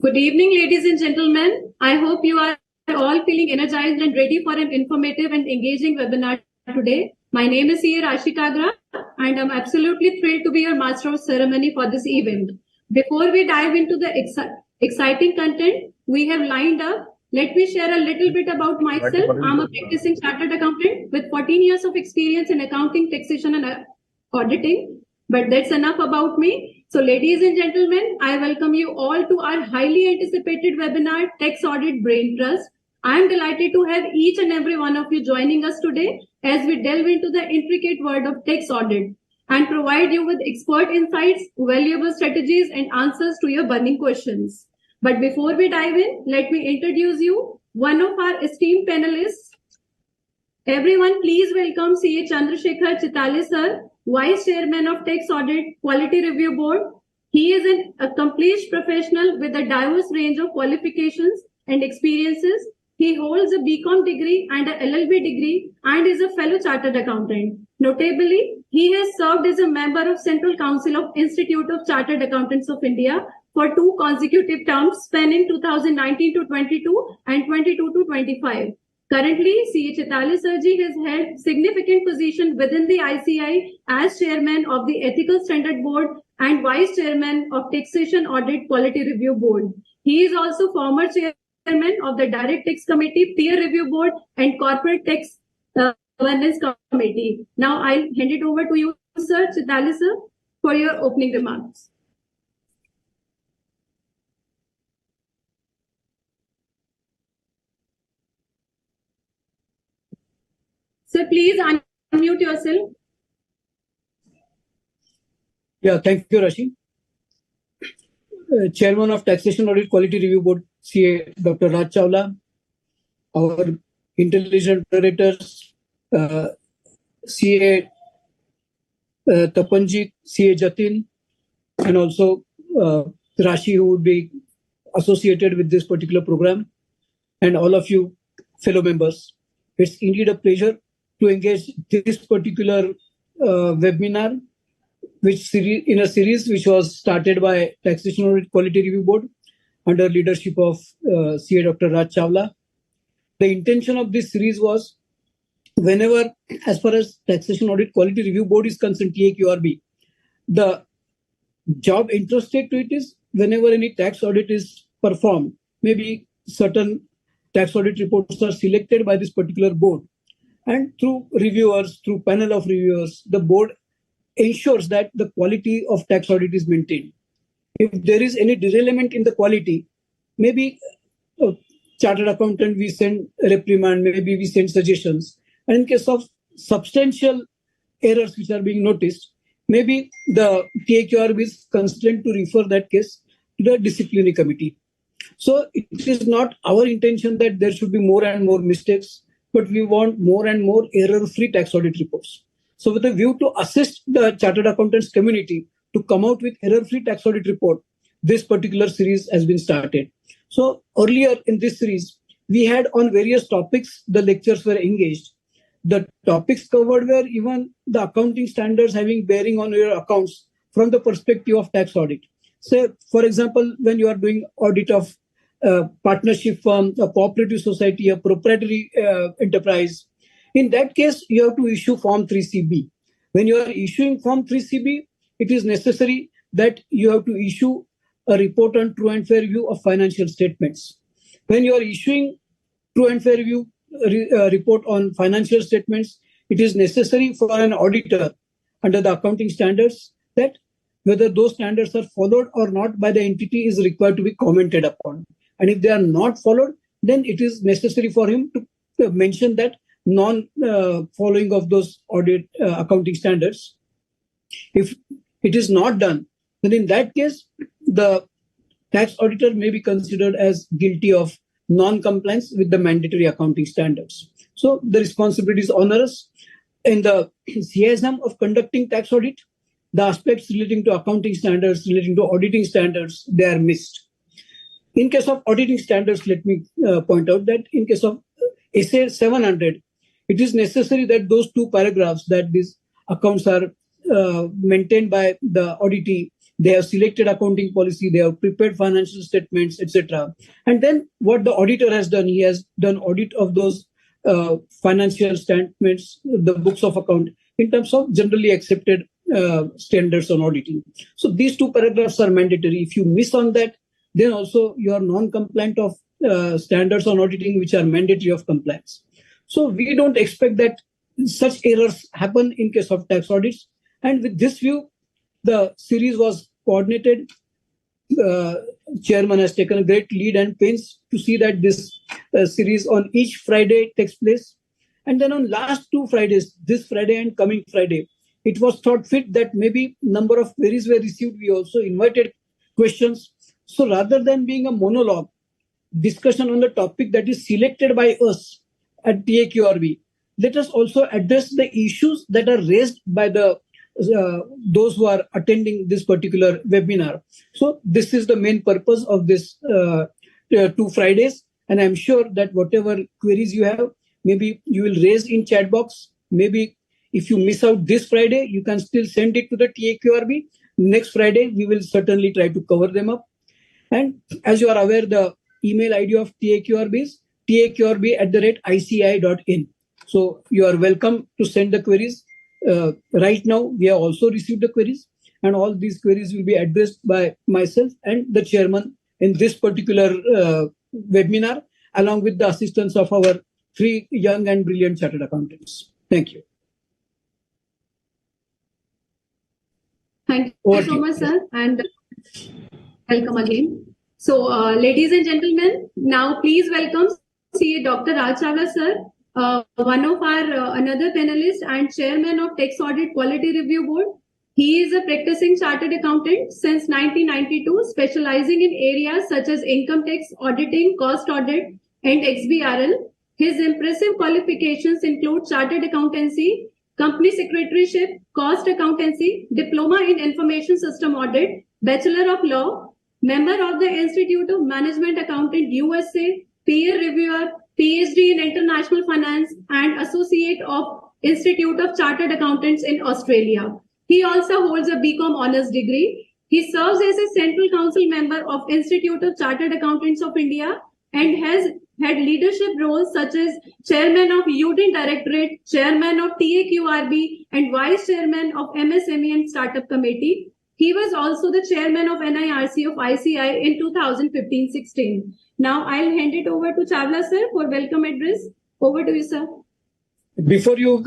Good evening, ladies and gentlemen. I hope you are all feeling energized and ready for an informative and engaging webinar today. My name is C.A. Rashikagra, and I'm absolutely thrilled to be your master of ceremony for this event. Before we dive into the exciting content we have lined up, let me share a little bit about myself. I'm a practicing chartered accountant with 14 years of experience in accounting, taxation, and auditing. But that's enough about me. So ladies and gentlemen, I welcome you all to our highly anticipated webinar, Tax Audit Brain Trust. I am delighted to have each and every one of you joining us today as we delve into the intricate world of tax audit and provide you with expert insights, valuable strategies, and answers to your burning questions. But before we dive in, let me introduce you one of our esteemed panelists. Everyone, please welcome C.A. Chandrasekhar Chitale sir, Vice Chairman of Tax Audit Quality Review Board. He is an accomplished professional with a diverse range of qualifications and experiences. He holds a BCom degree and a LLB degree and is a fellow chartered accountant. Notably, he has served as a member of Central Council of Institute of Chartered Accountants of India for 2 consecutive terms spanning 2019 to 22 and 22 to 25. Currently, C.A. Chitale Sirji has held significant position within the ICI as Chairman of the Ethical Standard Board and Vice Chairman of Taxation Audit Quality Review Board. He is also former Chairman of the Direct Tax Committee, Peer Review Board, and Corporate Tax Governance Committee. Now I'll hand it over to you, Sir Chitale sir, for your opening remarks. Sir, please unmute yourself. Yeah, thank you, Rashi. Chairman of Taxation Audit Quality Review Board, CA Dr. Raj Chawla, our intelligent moderators, CA Tapanjit, CA Jatin, and also Rashi, who would be associated with this particular program, and all of you fellow members. It's indeed a pleasure to engage this particular webinar, in a series which was started by Taxation Audit Quality Review Board under leadership of CA Dr. Raj Chawla. The intention of this series was, whenever, as far as Taxation Audit Quality Review Board is concerned, TAQRB, the job entrusted to it is, whenever any tax audit is performed, maybe certain tax audit reports are selected by this particular board, and through reviewers, through panel of reviewers, the board ensures that the quality of tax audit is maintained. If there is any derailment in the quality, maybe a chartered accountant, we send a reprimand, maybe we send suggestions. And in case of substantial errors which are being noticed, maybe the TAQRB is constrained to refer that case to the disciplinary committee. So it is not our intention that there should be more and more mistakes, but we want more and more error-free tax audit reports. So with a view to assist the chartered accountants community to come out with error-free tax audit report, this particular series has been started. So earlier in this series, we had on various topics, the lectures were engaged. The topics covered were even the accounting standards having bearing on your accounts from the perspective of tax audit. Say, for example, when you are doing audit of a partnership firm, a cooperative society, a proprietary enterprise, in that case, you have to issue Form 3CB. When you are issuing Form 3CB, it is necessary that you have to issue a report on true and fair view of financial statements. When you are issuing true and fair view report on financial statements, it is necessary for an auditor under the accounting standards that whether those standards are followed or not by the entity is required to be commented upon. And if they are not followed, then it is necessary for him to mention that non-following of those audit accounting standards. If it is not done, then in that case, the tax auditor may be considered as guilty of non-compliance with the mandatory accounting standards. So the responsibility is onerous. In the CSM of conducting tax audit, the aspects relating to accounting standards, relating to auditing standards, they are missed. In case of auditing standards, let me point out that in case of SA 700, it is necessary that those 2 paragraphs, that these accounts are maintained by the auditee They have selected accounting policy. They have prepared financial statements, etc. And then what the auditor has done, he has done audit of those financial statements, the books of account, in terms of generally accepted standards on auditing. So these two paragraphs are mandatory. If you miss on that, then also you are non-compliant of standards on auditing, which are mandatory of compliance. So we don't expect that such errors happen in case of tax audits. And with this view, the series was coordinated. Chairman has taken a great lead and pains to see that this series on each Friday takes place. And then on last 2 Fridays, this Friday and coming Friday, it was thought fit that maybe number of queries were received. We also invited questions. So rather than being a monologue, discussion on the topic that is selected by us at TAQRB, let us also address the issues that are raised by the those who are attending this particular webinar. So this is the main purpose of this 2 Fridays. And I'm sure that whatever queries you have, maybe you will raise in chat box. Maybe if you miss out this Friday, you can still send it to the TAQRB. Next Friday, we will certainly try to cover them up. And as you are aware, the email ID of TAQRB is taqrb@ici.in. So you are welcome to send the queries. Right now, we have also received the queries, and all these queries will be addressed by myself and the chairman in this particular webinar, along with the assistance of our 3 young and brilliant chartered accountants. Thank you. Thank you so much, sir, and welcome again. So, ladies and gentlemen, now please welcome CA Dr. Raj Chawla, sir, one of our another panelist and chairman of Tax Audit Quality Review Board. He is a practicing chartered accountant since 1992, specializing in areas such as income tax auditing, cost audit, and XBRL. His impressive qualifications include chartered accountancy, company secretaryship, cost accountancy, diploma in information system audit, bachelor of law, member of the Institute of Management Accountant USA, peer reviewer, PhD in international finance, and associate of Institute of Chartered Accountants in Australia. He also holds a BCom honors degree. He serves as a Central Council member of Institute of Chartered Accountants of India and has had leadership roles such as chairman of UDIN Directorate, chairman of TAQRB, and vice chairman of MSME and Startup Committee. He was also the chairman of NIRC of ICI in 2015-16. Now I'll hand it over to Chawla, sir, for welcome address. Over to you, sir. Before you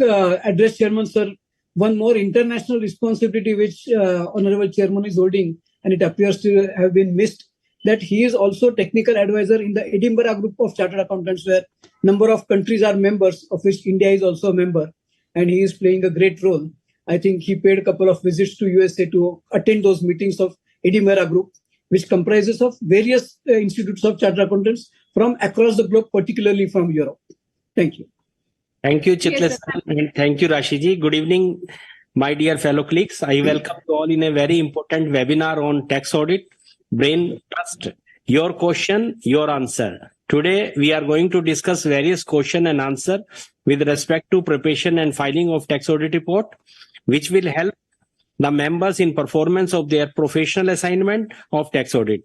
address Chairman, sir, one more international responsibility which Honorable Chairman is holding, and it appears to have been missed, that he is also technical advisor in the Edinburgh Group of Chartered Accountants, where number of countries are members, of which India is also a member, and he is playing a great role. I think he paid a couple of visits to USA to attend those meetings of Edinburgh Group, which comprises of various institutes of chartered accountants from across the globe, particularly from Europe. Thank you. Thank you, Chitla, and thank you, Rashiji. Good evening, my dear fellow colleagues. I welcome you all in a very important webinar on tax audit, Brain Trust. Your question, your answer. Today, we are going to discuss various question and answer with respect to preparation and filing of tax audit report, which will help the members in performance of their professional assignment of tax audit.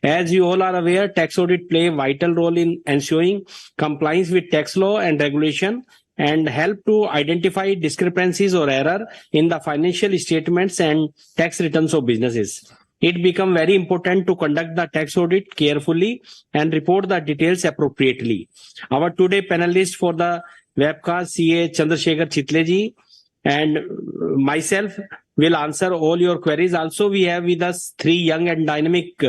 As you all are aware, tax audit play a vital role in ensuring compliance with tax law and regulation and help to identify discrepancies or error in the financial statements and tax returns of businesses. It becomes very important to conduct the tax audit carefully and report the details appropriately. Our today panelist for the webcast, CA Chandrasekhar Chitleji, and myself will answer all your queries. Also, we have with us 3 young and dynamic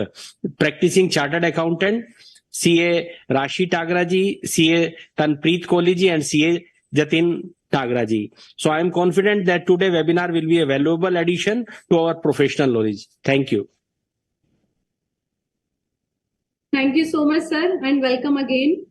practicing chartered accountant, CA Rashi Tagraji, CA Tanpreet Kohli and CA Jatin Tagraji. So I am confident that today webinar will be a valuable addition to our professional knowledge. Thank you. Thank you so much, sir, and welcome again.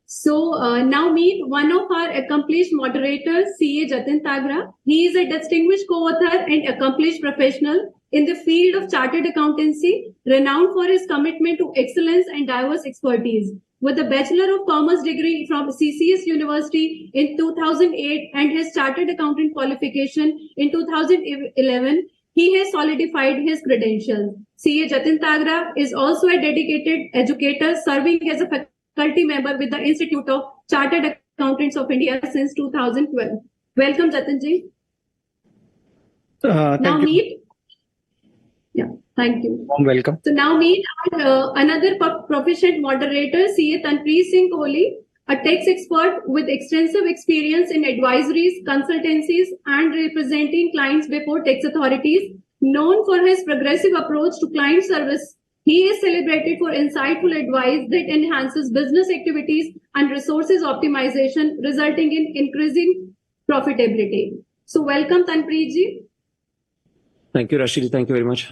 So now meet one of our accomplished moderators, CA Jatin Tagra. He is a distinguished co-author and accomplished professional in the field of chartered accountancy, renowned for his commitment to excellence and diverse expertise. With a Bachelor of Commerce degree from CCS University in 2008 and his chartered accountant qualification in 2011, he has solidified his credentials. CA Jatin Tagra is also a dedicated educator serving as a faculty member with the Institute of Chartered Accountants of India since 2012. Welcome, Jatinji. Now meet. Yeah, thank you. Welcome. So now meet our another proficient moderator, CA Tanpreet Singh Kohli, a tax expert with extensive experience in advisories, consultancies, and representing clients before tax authorities. Known for his progressive approach to client service, he is celebrated for insightful advice that enhances business activities and resources optimization, resulting in increasing profitability. So welcome, Tanpreet ji. Thank you, Rashid. Thank you very much.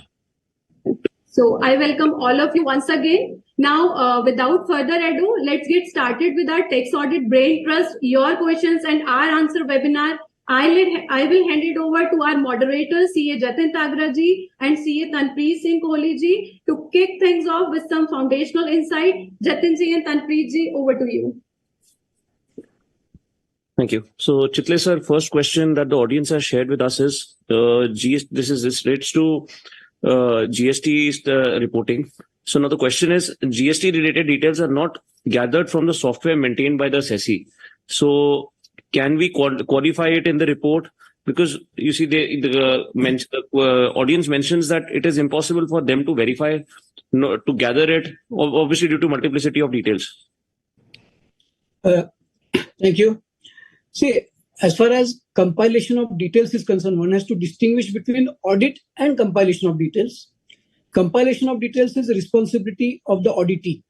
So I welcome all of you once again. Now, without further ado, let's get started with our Tax Audit Brain Trust, your questions and our answer webinar. I will hand it over to our moderators, CA Jatin Tagra ji and CA Tanpreet Singh Kohli ji, to kick things off with some foundational insight. Jatin ji and Tanpreet ji, over to you. Thank you. So, Chitle sir, first question that the audience has shared with us is this relates to GST reporting. So now the question is, GST related details are not gathered from the software maintained by the SESI. So can we qualify it in the report? Because you see, the audience mentions that it is impossible for them to verify, to gather it, obviously due to multiplicity of details. Thank you. See, as far as compilation of details is concerned, one has to distinguish between audit and compilation of details. Compilation of details is the responsibility of the auditee.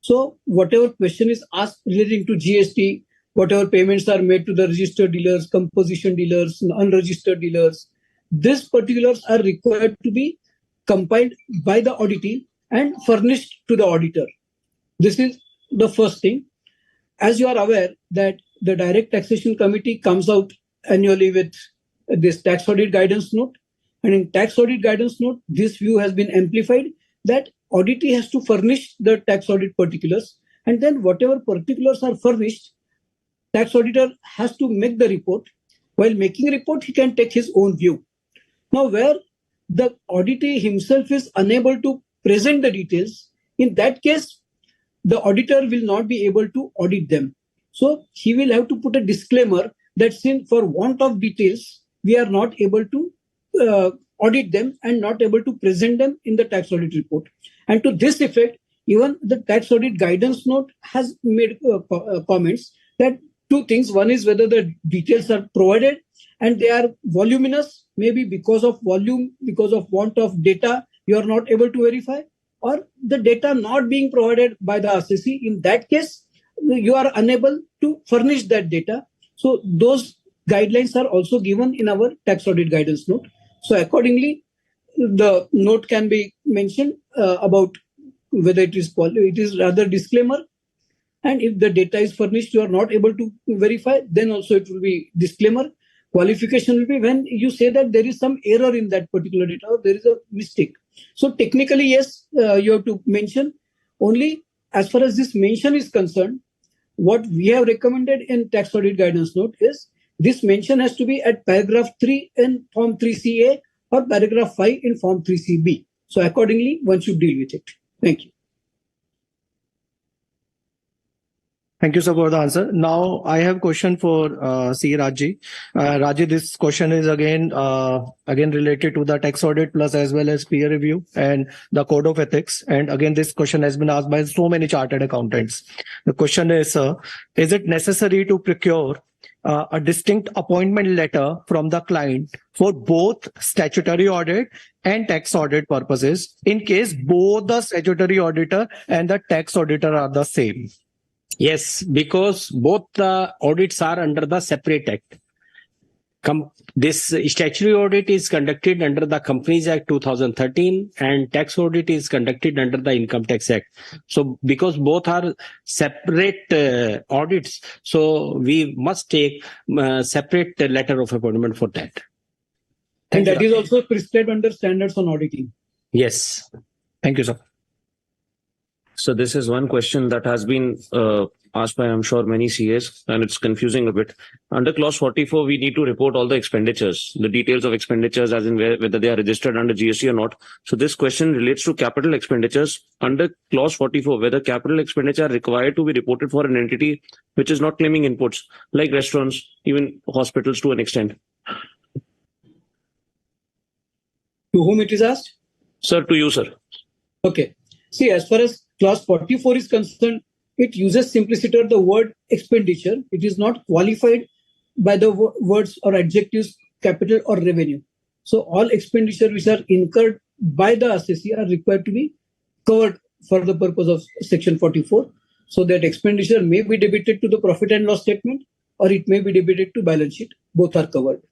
So whatever question is asked relating to GST, whatever payments are made to the registered dealers, composition dealers, unregistered dealers, these particulars are required to be compiled by the auditee and furnished to the auditor. This is the first thing. As you are aware that the Direct Taxation Committee comes out annually with this tax audit guidance note. And in tax audit guidance note, this view has been amplified that auditee has to furnish the tax audit particulars. And then whatever particulars are furnished, tax auditor has to make the report. While making a report, he can take his own view. Now, where the auditee himself is unable to present the details, in that case, the auditor will not be able to audit them. So he will have to put a disclaimer that since for want of details, we are not able to audit them and not able to present them in the tax audit report. And to this effect, even the tax audit guidance note has made comments that two things. One is whether the details are provided and they are voluminous, maybe because of volume, because of want of data, you are not able to verify, or the data not being provided by the RCC. In that case, you are unable to furnish that data. So those guidelines are also given in our tax audit guidance note. So accordingly, the note can be mentioned about whether it is rather disclaimer. And if the data is furnished, you are not able to verify, then also it will be disclaimer. Qualification will be when you say that there is some error in that particular data or there is a mistake. So technically, yes, you have to mention. Only as far as this mention is concerned, what we have recommended in tax audit guidance note is this mention has to be at paragraph 3 in form 3CA or paragraph 5 in form 3CB. So accordingly, one should deal with it. Thank you. Thank you, sir, for the answer. Now, I have a question for C. Raji. Raji, this question is again related to the tax audit plus as well as peer review and the code of ethics. And again, this question has been asked by so many chartered accountants. The question is, is it necessary to procure a distinct appointment letter from the client for both statutory audit and tax audit purposes in case both the statutory auditor and the tax auditor are the same? Yes, because both the audits are under the separate act. This statutory audit is conducted under the Companies Act 2013 and tax audit is conducted under the Income Tax Act. So because both are separate audits, so we must take separate letter of appointment for that. And that is also prescribed under standards on auditing. Yes. Thank you, sir. So this is one question that has been asked by, I'm sure, many CAs, and it's confusing a bit. Under clause 44, we need to report all the expenditures, the details of expenditures, as in whether they are registered under GST or not. So this question relates to capital expenditures. Under clause 44, whether capital expenditure are required to be reported for an entity which is not claiming inputs, like restaurants, even hospitals to an extent. To whom it is asked? Sir, to you, sir. Okay. See, as far as clause 44 is concerned, it uses simpliciter the word expenditure. It is not qualified by the words or adjectives capital or revenue. So all expenditure which are incurred by the assessee are required to be covered for the purpose of section 44. So that expenditure may be debited to the profit and loss statement or it may be debited to balance sheet. Both are covered.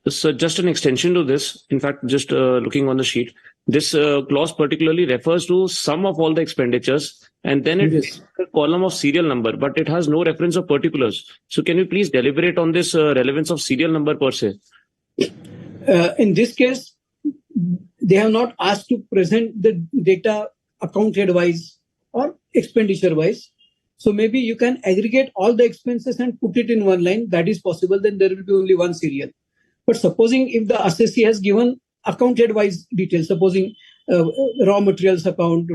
So just an extension to this, in fact, just looking on the sheet, this clause particularly refers to sum of all the expenditures, and then it is a column of serial number, but it has no reference of particulars. So can you please deliberate on this relevance of serial number per se? In this case, they have not asked to present the data accounted wise or expenditure wise. So maybe you can aggregate all the expenses and put it in one line. That is possible. Then there will be only one serial. But supposing if the assessee has given accounted wise details, supposing raw materials account,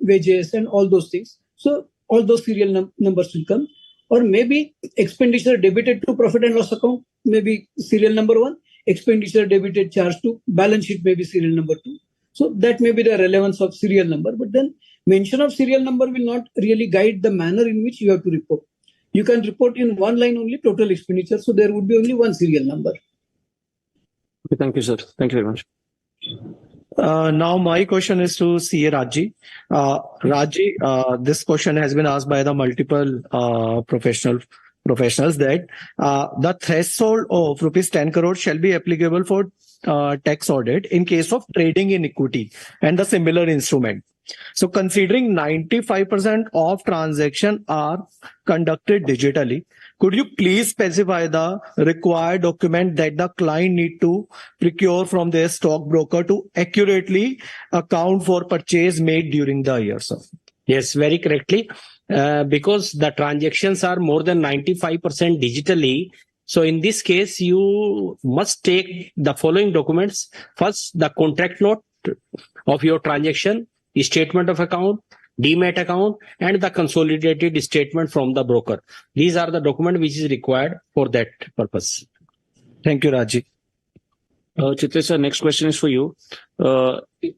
wages and all those things. So all those serial numbers will come. Or maybe expenditure debited to profit and loss account, maybe serial number 1. Expenditure debited charge to balance sheet, maybe serial number 2. So that may be the relevance of serial number. But then mention of serial number will not really guide the manner in which you have to report. You can report in one line only total expenditure. So there would be only one serial number. Okay, thank you, sir. Thank you very much. Now my question is to CA Raji. Raji, this question has been asked by the multiple professionals that the threshold of rupees 10 crore shall be applicable for tax audit in case of trading in equity and the similar instrument. So considering 95% of transactions are conducted digitally, could you please specify the required document that the client need to procure from their stockbroker to accurately account for purchase made during the year, sir? Yes, very correctly. Because the transactions are more than 95% digitally. So in this case, you must take the following documents. First, the contract note of your transaction, statement of account, demat account, and the consolidated statement from the broker. These are the documents which is required for that purpose. Thank you, Raji. Chitresh, sir, next question is for you.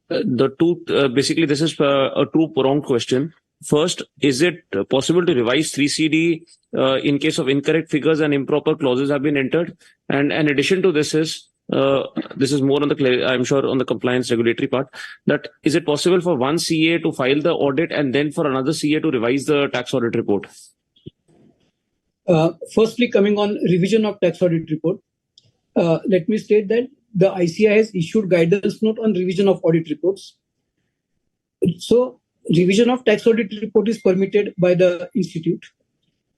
Basically, this is a two-pronged question. First, is it possible to revise 3CD in case of incorrect figures and improper clauses have been entered? And in addition to this is more on the, I'm sure, on the compliance regulatory part, that is it possible for one CA to file the audit and then for another CA to revise the tax audit report? Firstly, coming on revision of tax audit report, let me state that the ICI has issued guidance note on revision of audit reports. So revision of tax audit report is permitted by the institute.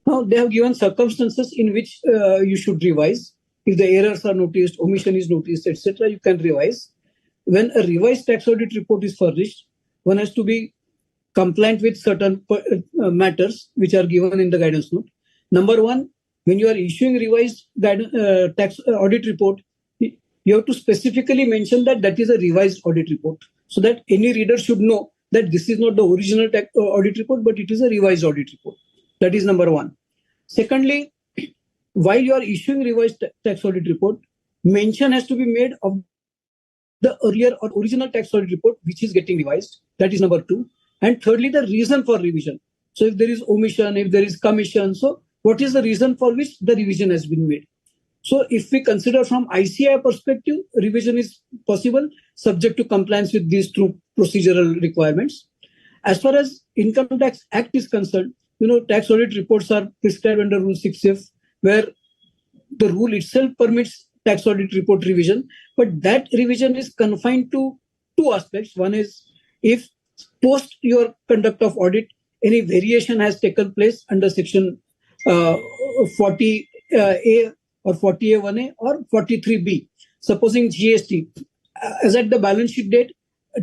Now they have given circumstances in which you should revise. If the errors are noticed, omission is noticed, etc., you can revise. When a revised tax audit report is furnished, one has to be compliant with certain matters which are given in the guidance note. Number one, when you are issuing revised tax audit report, you have to specifically mention that that is a revised audit report, so that any reader should know that this is not the original tax audit report, but it is a revised audit report. That is number one. Secondly, while you are issuing revised tax audit report, mention has to be made of the earlier or original tax audit report which is getting revised. That is number two. And thirdly, the reason for revision. So if there is omission, if there is commission, so what is the reason for which the revision has been made? So if we consider from ICI perspective, revision is possible subject to compliance with these two procedural requirements. As far as Income Tax Act is concerned, tax audit reports are prescribed under Rule 6F, where the rule itself permits tax audit report revision, but that revision is confined to two aspects. One is if post your conduct of audit, any variation has taken place under section 40A or 40A1A or 43B. Supposing GST, as at the balance sheet date,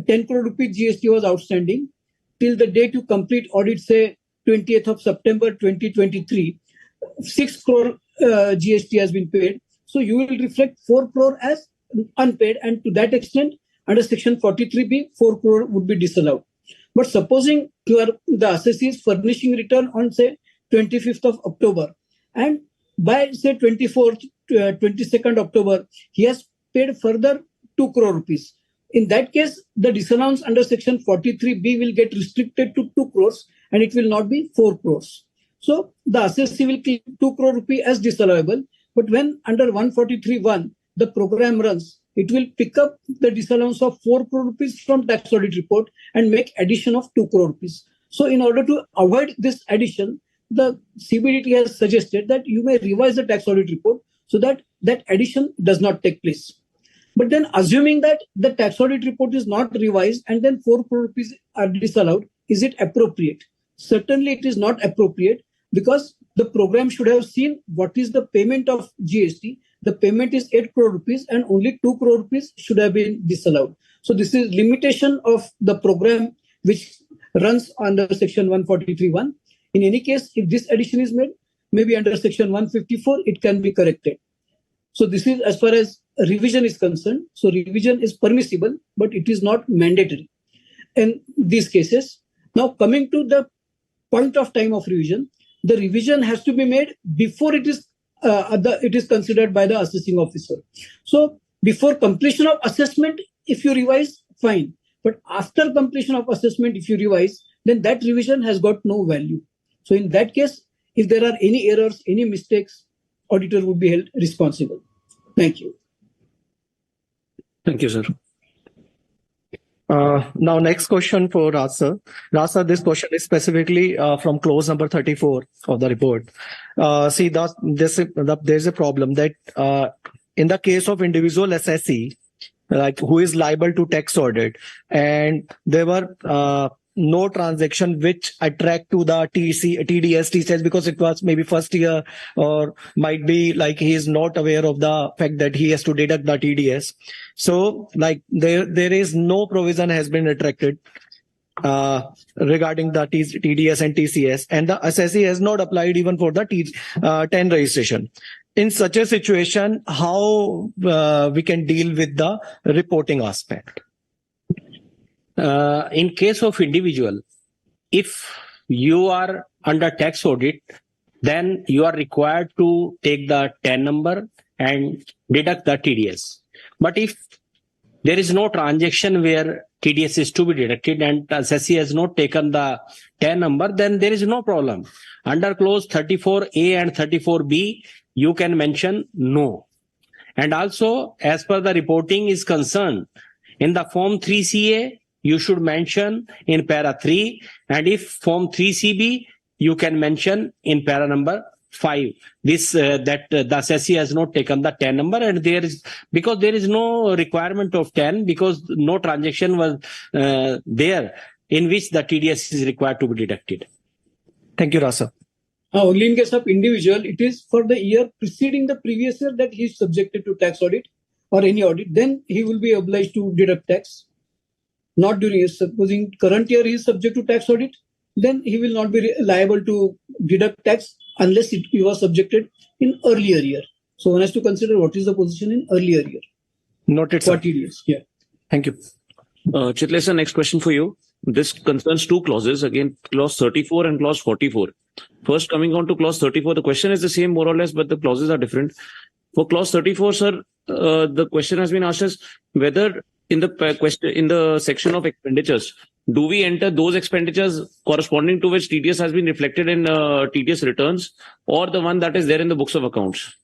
10 crore rupees GST was outstanding. Till the date you complete audit, say 20th of September 2023, 6 crore GST has been paid. So you will reflect 4 crore as unpaid, and to that extent, under section 43B, 4 crore would be disallowed. But supposing the assessee is furnishing return on, say, 25th of October, and by, say, 22nd October, he has paid further 2 crore rupees. In that case, the disallowance under section 43B will get restricted to 2 crores and it will not be 4 crores. So the assessee will keep 2 crore rupee as disallowable, but when under 143(1) the program runs, it will pick up the disallowance of 4 crore rupees from tax audit report and make addition of 2 crore rupees. So in order to avoid this addition, the CBDT has suggested that you may revise the tax audit report so that that addition does not take place. But then assuming that the tax audit report is not revised and then 4 crore rupees are disallowed, is it appropriate? Certainly it is not appropriate, because the program should have seen what is the payment of GST. The payment is 8 crore rupees and only 2 crore rupees should have been disallowed. So this is limitation of the program which runs under section 143(1). In any case, if this addition is made, maybe under section 154, it can be corrected. So this is as far as revision is concerned. So revision is permissible, but it is not mandatory in these cases. Now coming to the point of time of revision, the revision has to be made before it is considered by the assessing officer. So before completion of assessment, if you revise, fine. But after completion of assessment, if you revise, then that revision has got no value. So in that case, if there are any errors, any mistakes, auditor would be held responsible. Thank you. Thank you, sir. Now, next question for Raj sir. Raj sir, this question is specifically from clause number 34 of the report. There's a problem that in the case of individual assessee, like who is liable to tax audit, and there were no transaction which attract to the TDS, TCS, because it was maybe first year, or might be like he is not aware of the fact that he has to deduct the TDS. So like there is no provision has been attracted regarding the TDS and TCS, and the assessee has not applied even for the 10 registration. In such a situation, how we can deal with the reporting aspect? In case of individual, if you are under tax audit, then you are required to take the TAN number and deduct the TDS. But if there is no transaction where TDS is to be deducted and assessee has not taken the TAN number, then there is no problem. Under clause 34A and 34B, you can mention no. And also, as per the reporting is concerned, in the form 3CA, you should mention in para 3, and if form 3CB, you can mention in para number 5 this that the assessee has not taken the TAN number, and because there is no requirement of TAN, because no transaction was there in which the TDS is required to be deducted. Thank you, Rasa. Only in case of individual, it is for the year preceding the previous year that he is subjected to tax audit or any audit, then he will be obliged to deduct tax. Not during his, supposing current year he is subject to tax audit, then he will not be liable to deduct tax unless he was subjected in earlier year. So one has to consider what is the position in earlier year. Noted, sir. 40 years. Yeah. Thank you. Chitlesa, next question for you. This concerns two clauses, again, clause 34 and clause 44. First, coming on to clause 34, the question is the same more or less, but the clauses are different. For clause 34, sir, the question has been asked as whether in the section of expenditures, do we enter those expenditures corresponding to which TDS has been reflected in TDS returns, or the one that is there in the books of accounts?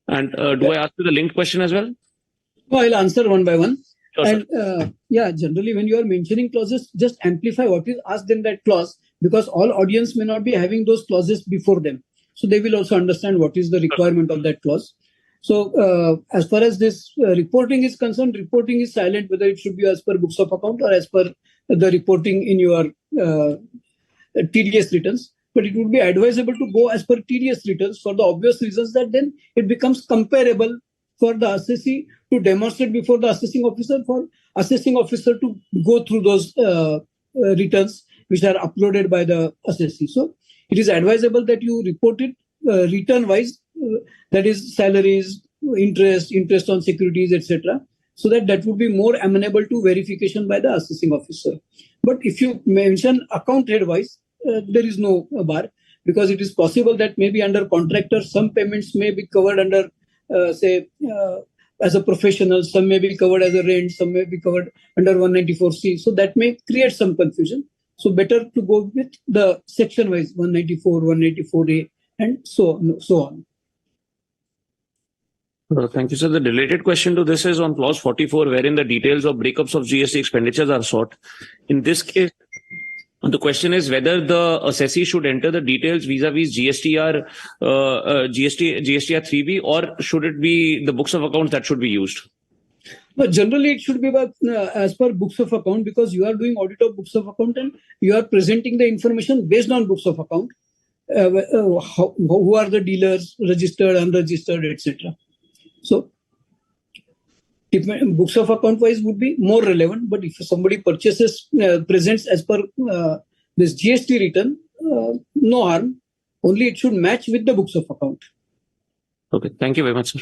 And do I ask you the linked question as well? No, I'll answer one by one. Sure, and generally when you are mentioning clauses, just amplify what is asked in that clause, because all audience may not be having those clauses before them. So they will also understand what is the requirement of that clause. So as far as this reporting is concerned, reporting is silent, whether it should be as per books of account or as per the reporting in your TDS returns. But it would be advisable to go as per TDS returns for the obvious reasons that then it becomes comparable for the assessee to demonstrate before the assessing officer, for assessing officer to go through those returns which are uploaded by the assessee. So it is advisable that you report it return-wise, that is salaries, interest on securities, etc., so that would be more amenable to verification by the assessing officer. But if you mention account head-wise, there is no bar, because it is possible that maybe under contractor, some payments may be covered under, as a professional, some may be covered as a rent, some may be covered under 194C. So that may create some confusion. So better to go with the section-wise, 194, 194A, and so on. Thank you, sir. The related question to this is on clause 44, wherein the details of breakups of GST expenditures are sought. In this case, the question is whether the assessee should enter the details vis-a-vis GSTR 3B, or should it be the books of accounts that should be used? But generally, it should be as per books of account, because you are doing audit of books of account and you are presenting the information based on books of account. Who are the dealers, registered, unregistered, etc. So, books of account wise would be more relevant. But if somebody presents as per this GST return, no harm. Only it should match with the books of account. Okay, thank you very much, sir.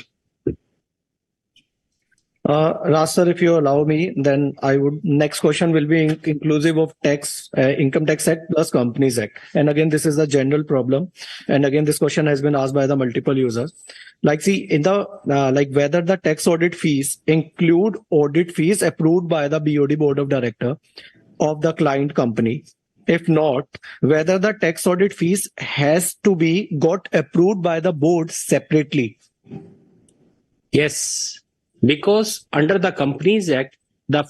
Raj sir, if you allow me, then next question will be inclusive of tax, Income Tax Act plus Companies Act. And again, this is a general problem. And again, this question has been asked by the multiple users. In the, whether the tax audit fees include audit fees approved by the BOD Board of Director of the client company. If not, whether the tax audit fees has to be got approved by the board separately. Yes. Because under the Companies Act, the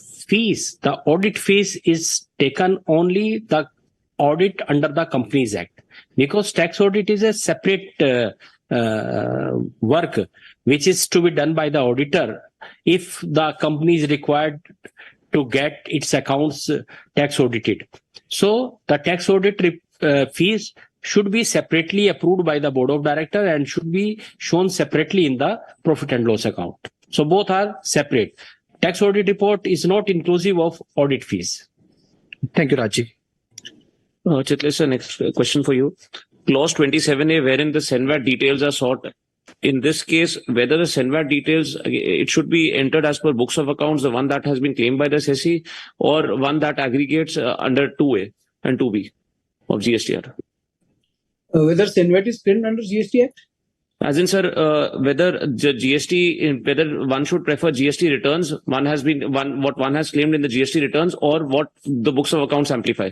audit fees is taken only the audit under the Companies Act. Because tax audit is a separate work which is to be done by the auditor if the company is required to get its accounts tax audited. So the tax audit fees should be separately approved by the Board of Directors and should be shown separately in the profit and loss account. So both are separate. Tax audit report is not inclusive of audit fees. Thank you, Rajiv. Chitlesh, next question for you. Clause 27A, wherein the SENVAT details are sought. In this case, whether the SENVAT details, it should be entered as per books of accounts, the one that has been claimed by the SESI, or one that aggregates under 2A and 2B of GSTR. Whether SENVAT is claimed under GST Act? As in, sir, whether one should prefer GST returns, what one has claimed in the GST returns, or what the books of accounts amplify.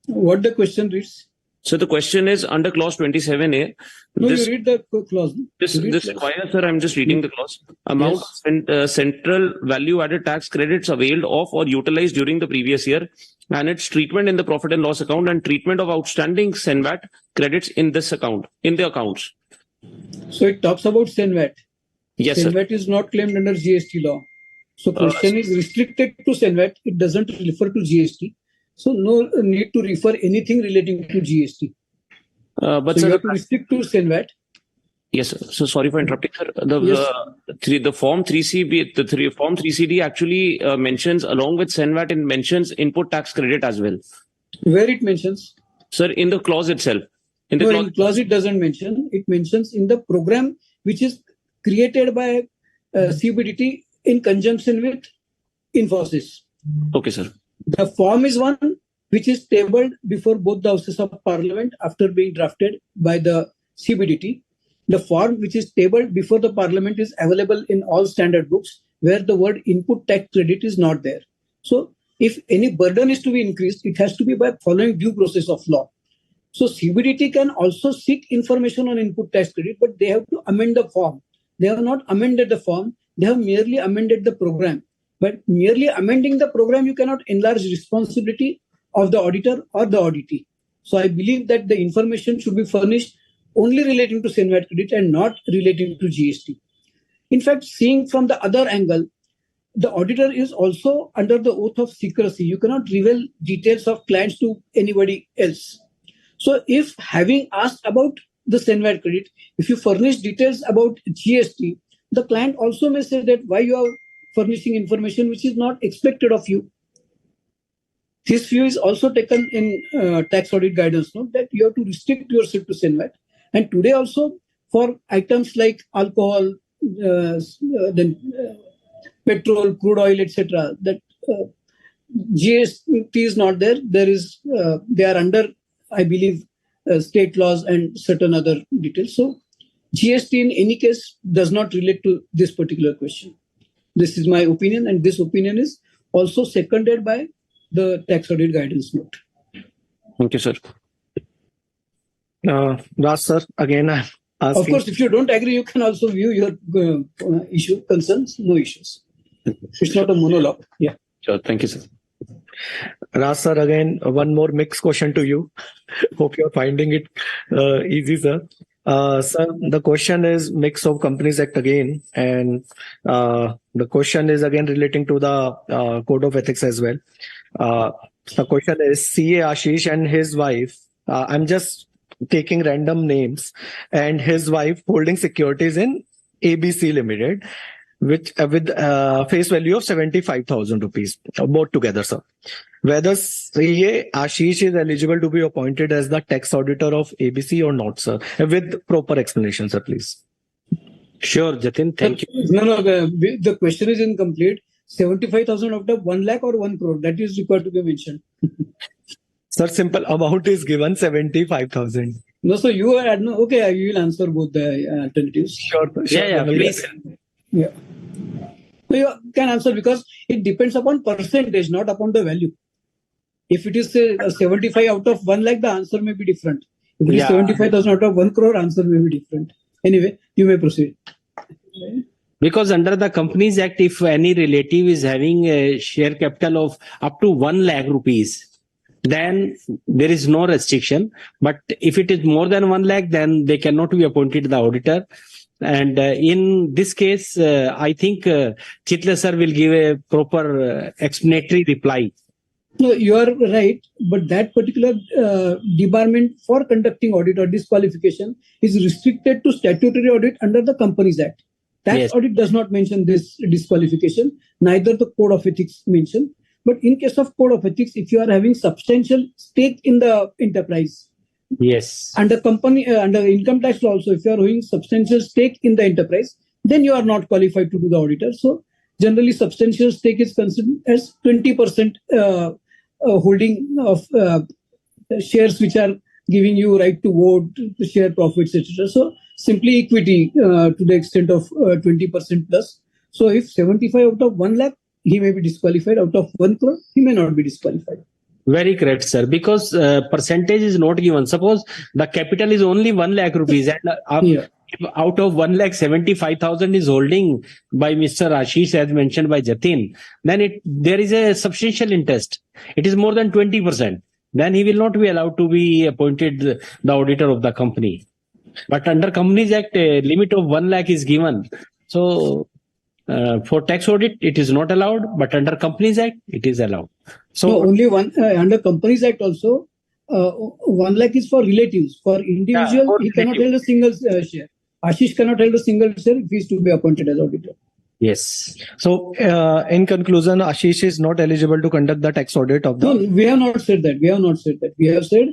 What the question reads? So the question is under clause 27A. No, you read the clause. This requires, sir, I'm just reading the clause. Amount central value-added tax credits availed of or utilized during the previous year, and its treatment in the profit and loss account, and treatment of outstanding SENVAT credits in this account, in the accounts. So it talks about SENVAT. Yes, SENVAT sir. is not claimed under GST law. So question is restricted to SENVAT. It doesn't refer to GST. So no need to refer anything relating to GST. But so sir, you have to restrict to SENVAT. Yes, sir. So sorry for interrupting, sir. The Form 3CB, Form 3CD actually mentions, along with SENVAT, it mentions input tax credit as well. Where it mentions? Sir, in the clause itself. In the clause it doesn't mention. It mentions in the program which is created by CBDT in conjunction with Infosys. Okay, sir. The form is one which is tabled before both the Houses of Parliament after being drafted by the CBDT. The form which is tabled before the Parliament is available in all standard books where the word input tax credit is not there. So if any burden is to be increased, it has to be by following due process of law. So CBDT can also seek information on input tax credit, but they have to amend the form. They have not amended the form. They have merely amended the program. But merely amending the program, you cannot enlarge responsibility of the auditor or the auditee. So I believe that the information should be furnished only relating to SENVAT credit and not relating to GST. In fact, seeing from the other angle, the auditor is also under the oath of secrecy. You cannot reveal details of clients to anybody else. So if having asked about the SENVAT credit, if you furnish details about GST, the client also may say that why you are furnishing information which is not expected of you. This view is also taken in tax audit guidance note that you have to restrict yourself to CENVAT. And today also for items like alcohol, petrol, crude oil, etc., that GST is not there. There is they are under, I believe, state laws and certain other details. So GST in any case does not relate to this particular question. This is my opinion, and this opinion is also seconded by the tax audit guidance note. Thank you, sir. Raj sir, again, I'm asking. Of course, if you don't agree, you can also view your issue, concerns, no issues. It's not a monologue. Yeah. Sure. Thank you, sir. Raj sir, again, one more mixed question to you. Hope you're finding it easy, sir. Sir, the question is mix of Companies Act again, and the question is again relating to the Code of Ethics as well. The question is CA Ashish and his wife. I'm just taking random names, and his wife holding securities in ABC Limited, which with face value of 75,000 rupees, both together, sir. Whether CA Ashish is eligible to be appointed as the tax auditor of ABC or not, sir, with proper explanation, sir, please. Sure, Jatin. Thank you. No, the question is incomplete. 75,000 out of 1 lakh or 1 crore, that is required to be mentioned. Sir, simple amount is given 75,000. No, so you are, no, okay, you will answer both the alternatives. Sure. Yeah, please. Yeah. So you can answer because it depends upon percentage, not upon the value. If it is say 75 out of 1 lakh, the answer may be different. If it is 75,000 out of 1 crore, answer may be different. Anyway, you may proceed. Because under the Companies Act, if any relative is having a share capital of up to 1 lakh rupees, then there is no restriction. But if it is more than 1 lakh, then they cannot be appointed the auditor. And in this case, I think Chitla sir will give a proper explanatory reply. No, you are right, but that particular debarment for conducting audit or disqualification is restricted to statutory audit under the Companies Act. Tax audit does not mention this disqualification, neither the Code of Ethics mention. But in case of Code of Ethics, if you are having substantial stake in the enterprise, yes, under income tax law also, if you are having substantial stake in the enterprise, then you are not qualified to do the auditor. So generally, substantial stake is considered as 20% holding of shares which are giving you right to vote, to share profits, etc. So simply equity to the extent of 20% plus. So if 75 out of 1 lakh, he may be disqualified. Out of 1 crore, he may not be disqualified. Very correct, sir. Because percentage is not given. Suppose the capital is only 1 lakh rupees, and if out of 1 lakh 75,000 is holding by Mr. Ashish, as mentioned by Jatin, then there is a substantial interest. It is more than 20%. Then he will not be allowed to be appointed the auditor of the company. But under Companies Act, a limit of 1 lakh is given. So for tax audit, it is not allowed, but under Companies Act, it is allowed. So no, only one under Companies Act also, 1 lakh is for relatives. For individual, he cannot hold a single share. Ashish cannot hold a single share if he is to be appointed as auditor. Yes. So in conclusion, Ashish is not eligible to conduct the tax audit of the. No, we have not said that. We have said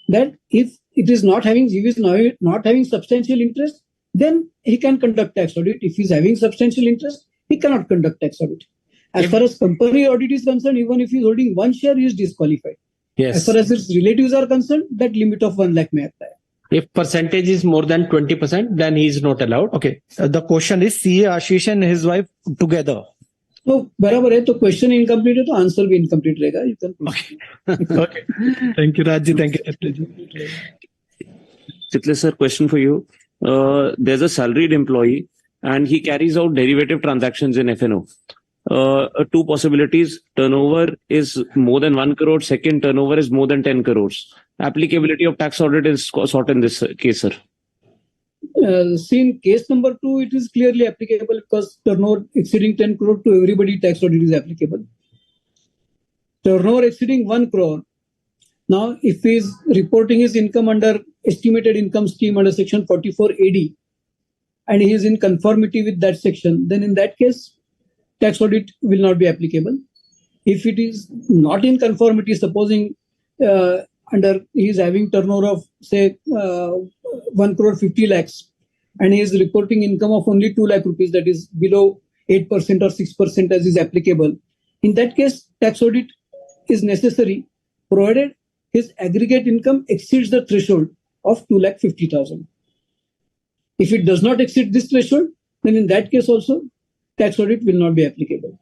that if it is not having, he is not having substantial interest, then he can conduct tax audit. If he is having substantial interest, he cannot conduct tax audit. As far as company audit is concerned, even if he is holding 1 share, he is disqualified. Yes. As far as his relatives are concerned, that limit of 1 lakh may apply. If percentage is more than 20%, then he is not allowed. Okay. The question is CA Ashish and his wife together. No, बराबर है तो question incomplete है तो answer भी incomplete रहेगा. You can proceed. Okay. Thank you, Rajji. Thank you. Chitla sir, question for you. There's a salaried employee and he carries out derivative transactions in FNO. Two possibilities: turnover is more than 1 crore. Second, turnover is more than 10 crores. Applicability of tax audit is sought in this case, sir. See, in case number 2, it is clearly applicable because turnover exceeding 10 crore to everybody tax audit is applicable. Turnover exceeding 1 crore. Now, if he is reporting his income under estimated income scheme under section 44 AD and he is in conformity with that section, then in that case, tax audit will not be applicable. If it is not in conformity, supposing under he is having turnover of say 1 crore 50 lakhs, and he is reporting income of only 2 lakh rupees, that is below 8% or 6% as is applicable. In that case, tax audit is necessary, provided his aggregate income exceeds the threshold of 2,50,000. If it does not exceed this threshold, then in that case also, tax audit will not be applicable.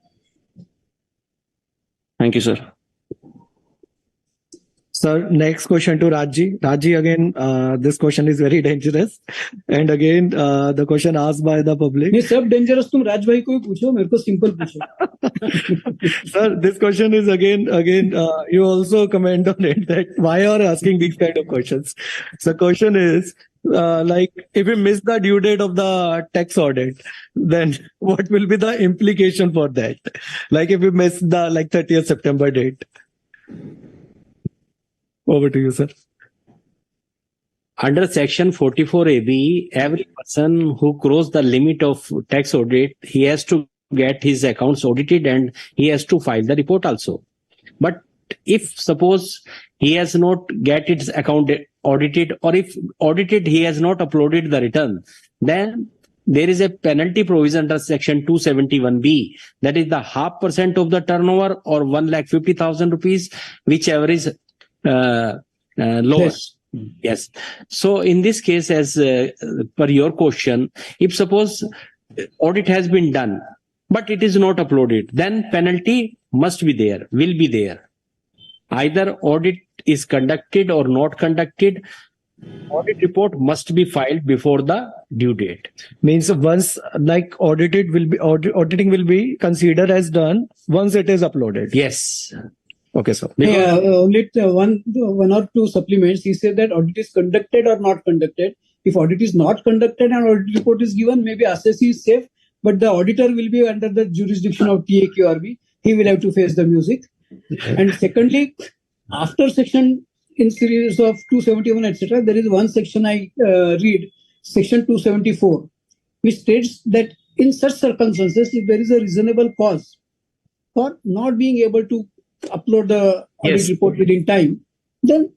Thank you, sir. Sir, next question to Rajji. Rajji, again, this question is very dangerous. And again, the question asked by the public. ये सब dangerous तुम राज भाई को ही पूछो, मेरे को simple पूछो. Sir, this question is again, you also comment on it that why are asking these kind of questions. So question is, like, if we miss the due date of the tax audit, then what will be the implication for that? Like if we miss the 30th September date. Over to you, sir. Under section 44AB, every person who crossed the limit of tax audit, he has to get his accounts audited and he has to file the report also. But if suppose he has not get its account audited, or if audited he has not uploaded the return, then there is a penalty provision under section 271B, that is the 0.5% of the turnover or 1,50,000 rupees, whichever is lower. Yes. Yes. So in this case, as per your question, if suppose audit has been done, but it is not uploaded, then penalty must be there, will be there. Either audit is conducted or not conducted, audit report must be filed before the due date. Means once auditing will be considered as done once it is uploaded. Yes. Okay, sir. Yeah, only one or two supplements. He said that audit is conducted or not conducted. If audit is not conducted and audit report is given, maybe assessee is safe, but the auditor will be under the jurisdiction of TAQRB. He will have to face the music. And secondly, after section in series of 271, etc., there is one section I read, section 274, which states that in such circumstances, if there is a reasonable cause for not being able to upload the audit report within time, then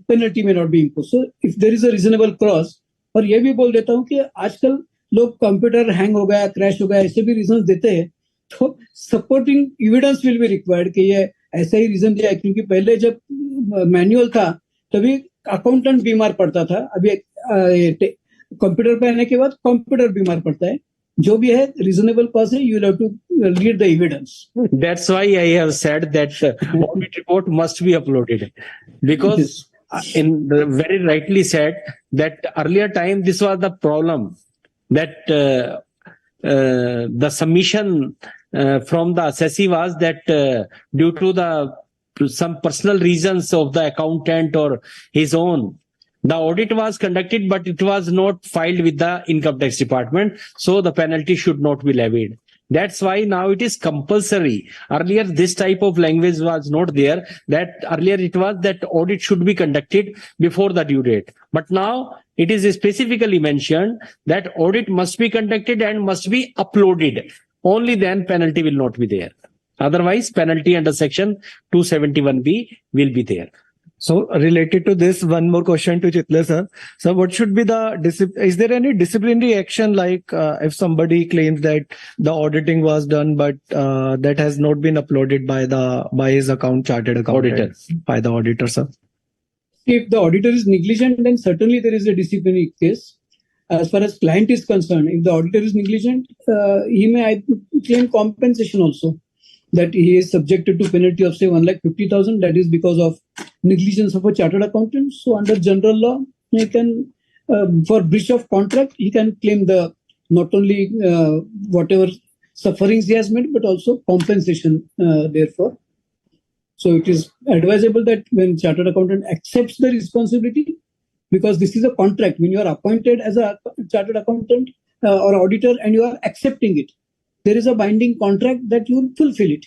penalty may not be imposed. So if there is a reasonable cause, और ये भी बोल देता हूँ कि आजकल लोग computer hang हो गया, क्रैश हो गया, ऐसे भी रीजन देते हैं, तो supporting evidence will be required कि ये ऐसा ही रीजन दिया है, क्योंकि पहले जब मैनुअल था तभी अकाउंटेंट बीमार पड़ता था, अभी कंप्यूटर पे आने के बाद कंप्यूटर बीमार पड़ता है. जो भी है reasonable cause है, you will have to read the evidence. That's why I have said that audit report must be uploaded, because very rightly said that earlier time this was the problem, that the submission from the assessee was that due to some personal reasons of the accountant or his own, the audit was conducted, but it was not filed with the income tax department. So the penalty should not be levied. That's why now it is compulsory. Earlier, this type of language was not there. That earlier it was that audit should be conducted before the due date. But now it is specifically mentioned that audit must be conducted and must be uploaded. Only then penalty will not be there. Otherwise, penalty under section 271B will be there. So related to this, one more question to Chitle sir. So what should be is there any disciplinary action, like if somebody claims that the auditing was done, but that has not been uploaded by his chartered accountant, Auditor. By the auditor, sir? If the auditor is negligent, then certainly there is a disciplinary case. As far as client is concerned, if the auditor is negligent, he may claim compensation also, that he is subjected to penalty of say 1,50,000. That is because of negligence of a chartered accountant. So under general law, he can, for breach of contract, he can claim the not only whatever sufferings he has made, but also compensation therefore. So it is advisable that when chartered accountant accepts the responsibility, because this is a contract, when you are appointed as a chartered accountant or auditor and you are accepting it, there is a binding contract that you will fulfill it.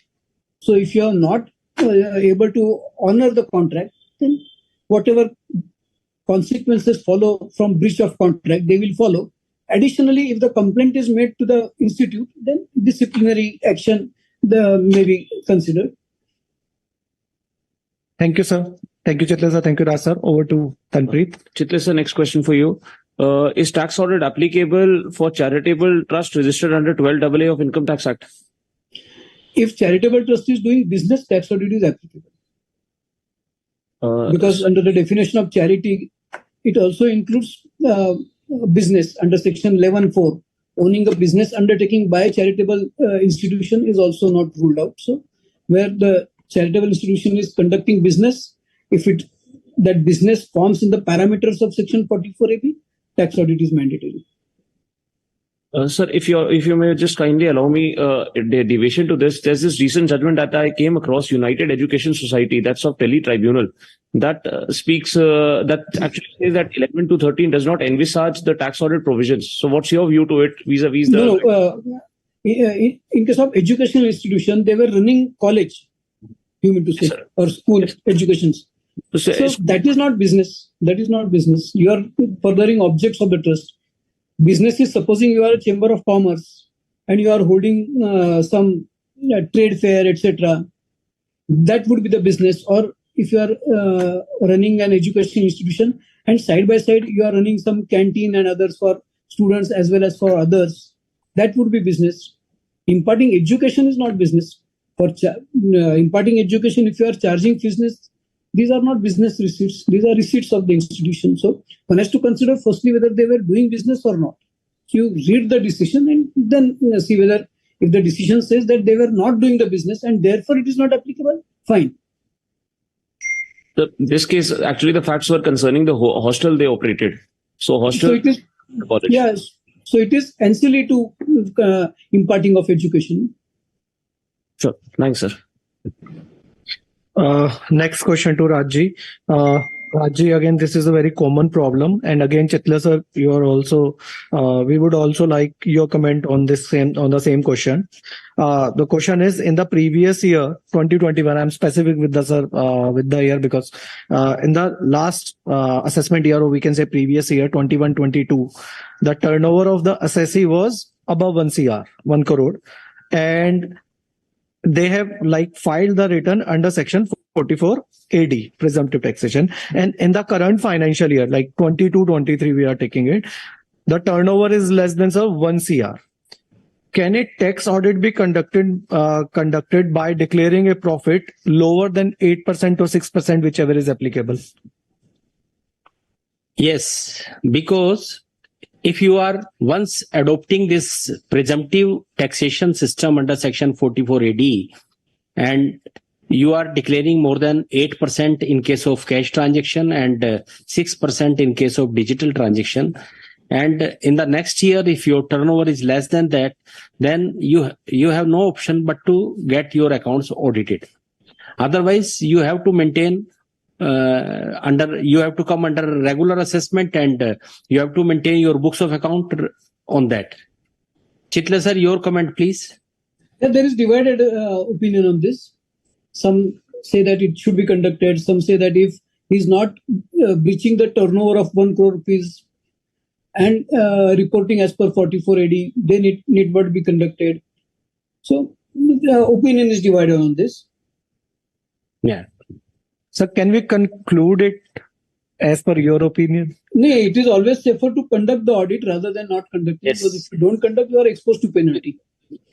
So if you are not able to honor the contract, then whatever consequences follow from breach of contract, they will follow. Additionally, if the complaint is made to the institute, then disciplinary action maybe considered. Thank you, sir. Thank you, Chitla sir. Thank you, Raj sir. Over to Tanpreet. Chitla sir, next question for you. Is tax audit applicable for charitable trust registered under 12AA of Income Tax Act? If charitable trust is doing business, tax audit is applicable. Because under the definition of charity, it also includes business under section 11(4). Owning a business undertaking by a charitable institution is also not ruled out. So where the charitable institution is conducting business, if that business forms in the parameters of section 44AB, tax audit is mandatory. Sir, if you may just kindly allow me a deviation to this, there's this recent judgment that I came across, United Education Society, that's of Delhi Tribunal, that speaks, that actually says that 11 to 13 does not envisage the tax audit provisions. So what's your view to it vis-a-vis the... No, in case of educational institution, they were running college, you mean to say, Yes, or school educations. So that is not business. That is not business. You are furthering objects of the trust. Business is supposing you are a chamber of commerce and you are holding some trade fair, etc. That would be the business. Or if you are running an education institution and side by side you are running some canteen and others for students as well as for others, that would be business. Imparting education is not business. For imparting education, if you are charging business, these are not business receipts. These are receipts of the institution. So one has to consider firstly whether they were doing business or not. You read the decision and then see whether if the decision says that they were not doing the business and therefore it is not applicable, fine. In this case, actually the facts were concerning the hostel they operated. So hostel... So it is, yes. So it is ancillary to imparting of education. Sure. Thanks, sir. Next question to Rajji. Rajji, again, this is a very common problem. And again, Chitla sir, you are also, we would also like your comment on the same question. The question is, in the previous year, 2021, I'm specific with the year because in the last assessment year, or we can say previous year, 21-22, the turnover of the assessee was above 1 crore. And they have filed the return under section 44 AD, presumptive taxation. And in the current financial year, 22-23, we are taking it, the turnover is less than 1 CR. Can a tax audit be conducted by declaring a profit lower than 8% or 6%, whichever is applicable? Yes, because if you are once adopting this presumptive taxation system under section 44 AD and you are declaring more than 8% in case of cash transaction and 6% in case of digital transaction, and in the next year if your turnover is less than that, then you have no option but to get your accounts audited. Otherwise you have to maintain you have to come under regular assessment and you have to maintain your books of account on that. Chitla sir, your comment please. Yeah, there is divided opinion on this. Some say that it should be conducted. Some say that if he is not breaching the turnover of 1 crore rupees and reporting as per 44 AD, then it need not be conducted. So the opinion is divided on this. Yeah. So can we conclude it as per your opinion? No, it is always safer to conduct the audit rather than not conducting. Yes. Because if you don't conduct, you are exposed to penalty.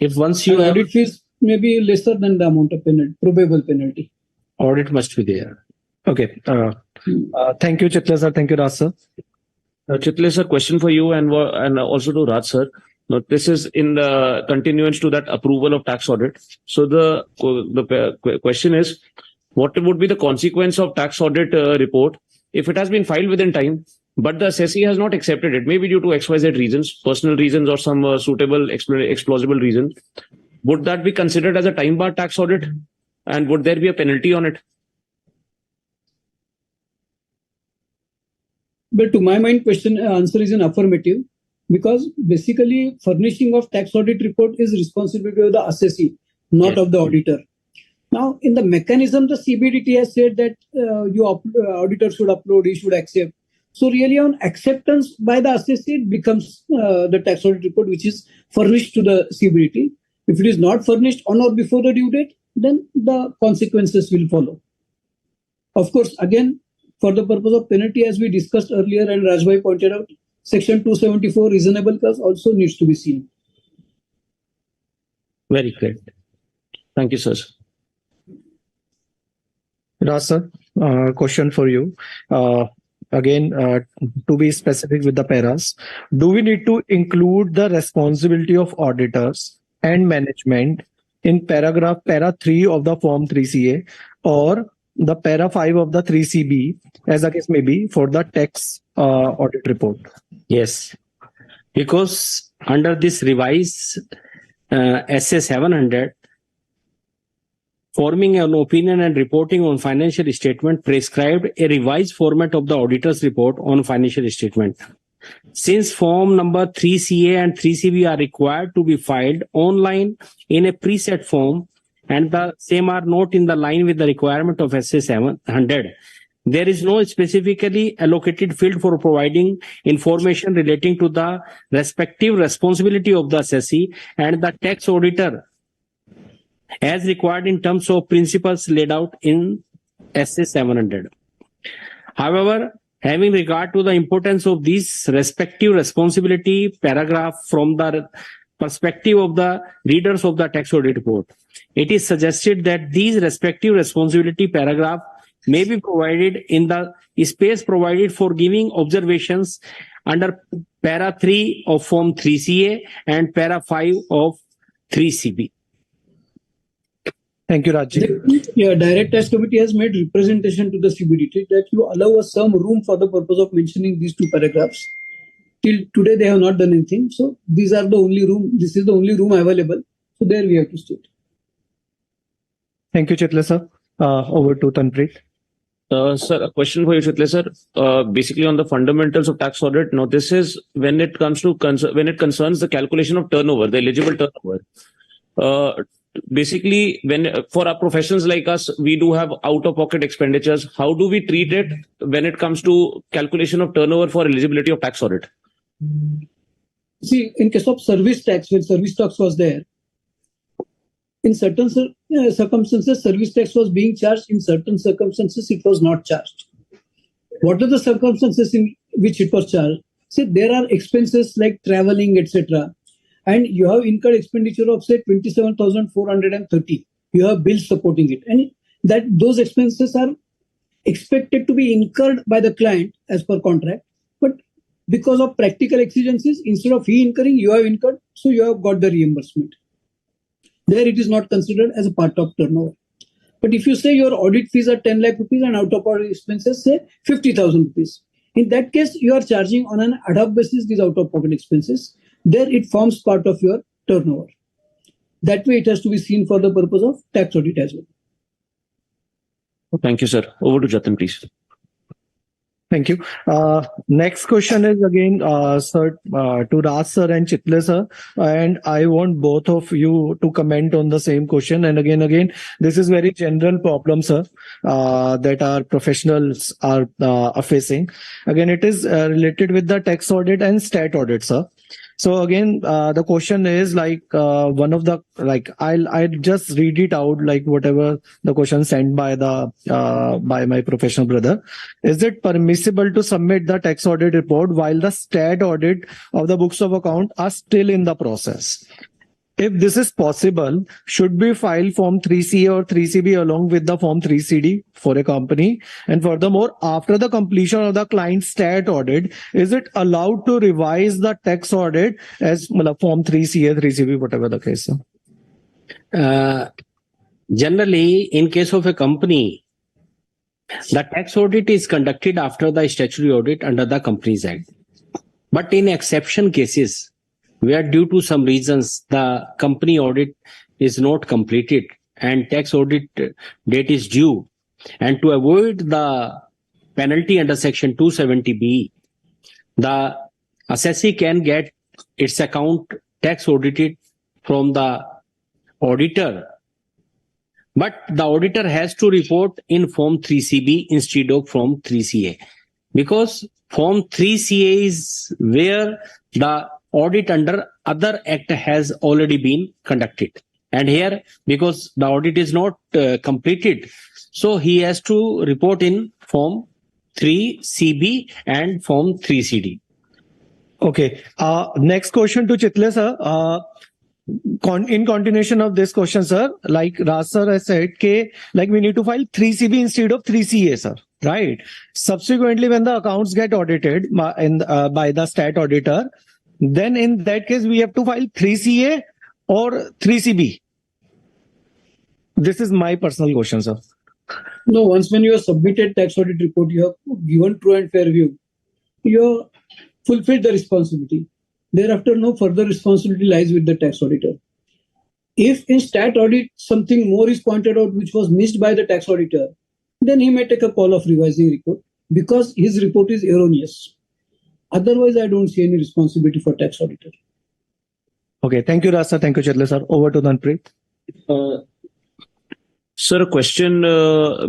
If once you and have audit fees may be lesser than the amount of penalty, probable penalty. audit must be there. Okay. Thank you, Chitla sir. Thank you, Raj sir. Chitla sir, question for you and also to Raj sir. Now, this is in the continuance to that approval of tax audit. So the question is, what would be the consequence of tax audit report if it has been filed within time, but the assessee has not accepted it, maybe due to XYZ reasons, personal reasons, or some suitable, explausible reason? Would that be considered as a time-barred tax audit? And would there be a penalty on it? But to my mind, answer is an affirmative, because basically furnishing of tax audit report is responsibility of the assessee, not Yes. of the auditor. Now, in the mechanism, the CBDT has said that auditor should upload, he should accept. So really on acceptance by the assessee, it becomes the tax audit report, which is furnished to the CBDT. If it is not furnished on or before the due date, then the consequences will follow. Of course, again, for the purpose of penalty, as we discussed earlier and Rajbhai pointed out, Section 274 reasonable cause also needs to be seen. Very great. Thank you, sir. Raj sir, question for you. Again, to be specific with the paras, do we need to include the responsibility of auditors and management in para 3 of the Form 3CA or the para 5 of the 3CB, as the case may be, for the tax audit report? Yes, because under this revised SA 700, forming an opinion and reporting on financial statement prescribed a revised format of the auditor's report on financial statement. Since form number 3CA and 3CB are required to be filed online in a preset form and the same are not in the line with the requirement of SA 700, there is no specifically allocated field for providing information relating to the respective responsibility of the assessee and the tax auditor as required in terms of principles laid out in SA 700. However, having regard to the importance of this respective responsibility paragraph from the perspective of the readers of the tax audit report, it is suggested that these respective responsibility paragraph may be provided in the space provided for giving observations under para 3 of Form 3CA and para 5 of 3CB. Thank you, Rajji. Yeah, Direct Tax Committee has made representation to the CBDT that you allow us some room for the purpose of mentioning these two paragraphs. Till today, they have not done anything. So these are the only room. This is the only room available. So there we have to state. Thank you, Chitle sir. Over to Tanpreet. Sir, a question for you, Chitle sir. Basically, on the fundamentals of tax audit. Now, this is when it comes to when it concerns the calculation of turnover, the eligible turnover. Basically, when for our professions like us, we do have out-of-pocket expenditures. How do we treat it when it comes to calculation of turnover for eligibility of tax audit? See, in case of service tax, when service tax was there, in certain circumstances, service tax was being charged. In certain circumstances, it was not charged. What are the circumstances in which it was charged? See, there are expenses like traveling, etc. And you have incurred expenditure of say 27,430. You have bills supporting it, and that those expenses are expected to be incurred by the client as per contract. But because of practical exigencies, instead of he incurring, you have incurred, so you have got the reimbursement. There it is not considered as a part of turnover. But if you say your audit fees are 10 lakh rupees and out of pocket expenses say 50,000 rupees, in that case you are charging on an ad hoc basis these out of pocket expenses. There it forms part of your turnover. That way it has to be seen for the purpose of tax audit as well. Thank you, sir. Over to Jatin, please. Thank you. Next question is again, sir, to Raj sir and Chitle sir, and I want both of you to comment on the same question. And again, this is very general problem, sir, that our professionals are facing. Again, it is related with the tax audit and stat audit, sir. So again, the question is like one of the I'll just read it out like whatever the question sent by the by my professional brother. Is it permissible to submit the tax audit report while the stat audit of the books of account are still in the process? If this is possible, should we file Form 3CA or 3CB along with the Form 3CD for a company? And furthermore, after the completion of the client stat audit, is it allowed to revise the tax audit as Form 3CA, 3CB, whatever the case? Generally, in case of a company, the tax audit is conducted after the statutory audit under the Companies Act. But in exception cases, where due to some reasons the company audit is not completed and tax audit date is due, and to avoid the penalty under Section 270B, the assessee can get its account tax audited from the auditor, but the auditor has to report in Form 3CB instead of Form 3CA, because Form 3CA is where the audit under other act has already been conducted. And here, because the audit is not completed, so he has to report in form 3CB and form 3CD. Okay. Next question to Chitle sir. In continuation of this question, sir, like Raj sir has said, like we need to file 3CB instead of 3CA, sir. Right. Subsequently, when the accounts get audited by the stat auditor, then in that case we have to file 3CA or 3CB. This is my personal question, sir. No, once when you have submitted tax audit report, you have given true and fair view. You have fulfilled the responsibility. Thereafter, no further responsibility lies with the tax auditor. If in stat audit something more is pointed out which was missed by the tax auditor, then he may take a call of revising report because his report is erroneous. Otherwise, I don't see any responsibility for tax auditor. Okay, thank you, Raj sir. Thank you, Chitle sir. Over to Manpreet. Sir, a question.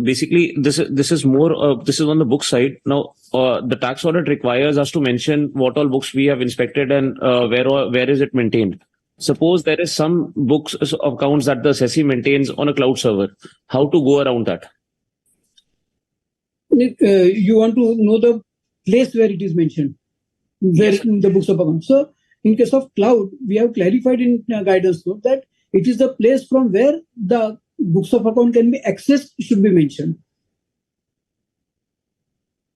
Basically, this is more. This is on the book side. Now, the tax audit requires us to mention what all books we have inspected and where is it maintained. Suppose there is some books of accounts that the SESI maintains on a cloud server. How to go around that? You want to know the place where it is mentioned, where in the books of accounts. So, in case of cloud, we have clarified in guidance note that it is the place from where the books of account can be accessed should be mentioned.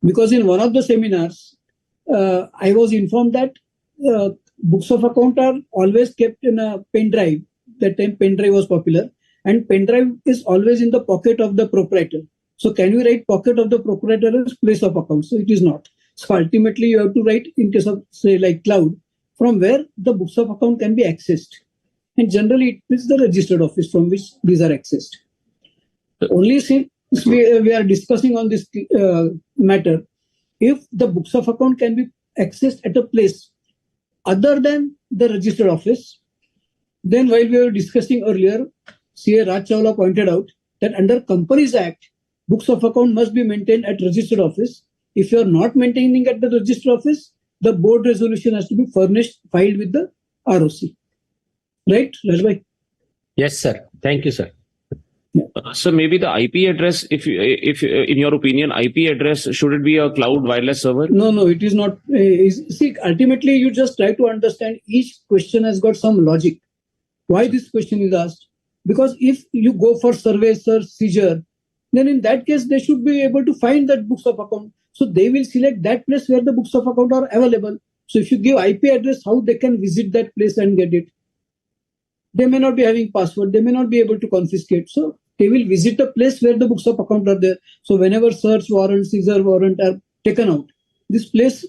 Because in one of the seminars, I was informed that books of account are always kept in a pen drive. That time pen drive was popular, and pen drive is always in the pocket of the proprietor. So can you write pocket of the proprietor as place of account? So it is not. So ultimately you have to write in case of say like cloud from where the books of account can be accessed. And generally it is the registered office from which these are accessed. Only since we are discussing on this matter, if the books of account can be accessed at a place other than the registered office, then while we were discussing earlier, CA Raj Chawla pointed out that under Companies Act, books of account must be maintained at registered office. If you are not maintaining at the registered office, the board resolution has to be furnished, filed with the ROC. Right, Rajbhai? Yes, sir. Thank you, sir. So maybe the IP address, if in your opinion, IP address, should it be a cloud wireless server? No, it is not. See, ultimately, you just try to understand each question has got some logic. Why this question is asked? Because if you go for survey, search, seizure, then in that case, they should be able to find that books of account. So they will select that place where the books of account are available. So if you give IP address, how they can visit that place and get it? They may not be having password. They may not be able to confiscate. So they will visit a place where the books of account are there. So whenever search warrant, seizure warrant are taken out, this place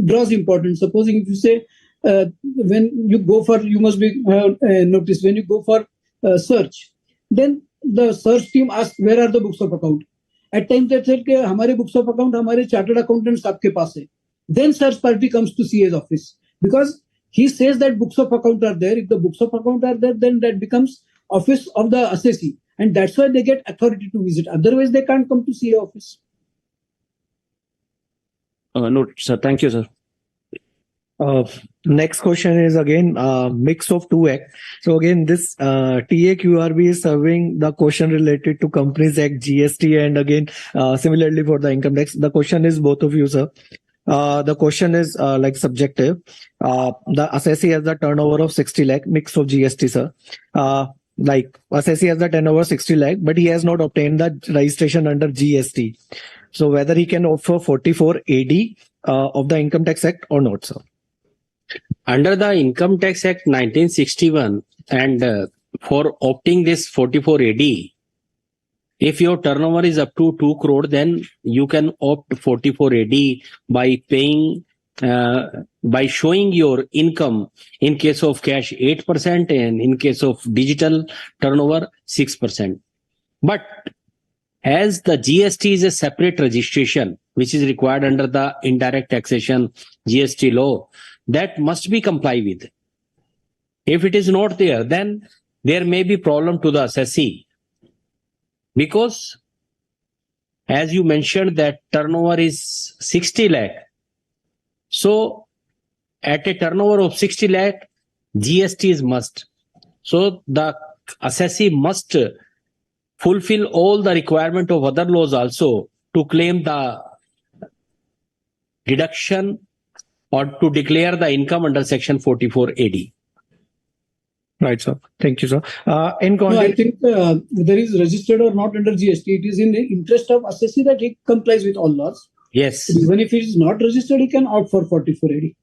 draws importance. Supposing if you say when you go for, you must be noticed when you go for search, then the search team asks where are the books of account. At times they said कि हमारे books of account हमारे chartered accountants आपके पास है. Then search party comes to CA's office because he says that books of account are there. If the books of account are there, then that becomes office of the assessee, and that's why they get authority to visit. Otherwise, they can't come to CA office. No, sir. Thank you, sir. Next question is again mix of two act. So again, this TAQRB is serving the question related to Companies Act, GST, and again similarly for the income tax. The question is both of you, sir. The question is like subjective. The assessee has the turnover of 60 lakh, mix of GST, sir. Like assessee has the turnover 60 lakh, but he has not obtained the registration under GST. So whether he can offer 44 AD of the Income Tax Act or not, sir? Under the Income Tax Act 1961, and for opting this 44 AD, if your turnover is up to 2 crore, then you can opt 44 AD by paying, by showing your income in case of cash 8% and in case of digital turnover 6%. But as the GST is a separate registration, which is required under the indirect taxation GST law, that must be complied with. If it is not there, then there may be problem to the assessee. Because as you mentioned that turnover is 60 lakh. So at a turnover of 60 lakh, GST is must. So the assessee must fulfill all the requirement of other laws also to claim the deduction or to declare the income under section 44 AD. Right, sir. Thank you, sir. In No, I context, think whether he's registered or not under GST, it is in the interest of assessee that he complies with all laws. Yes. Even if he is not registered, he can opt for 4480.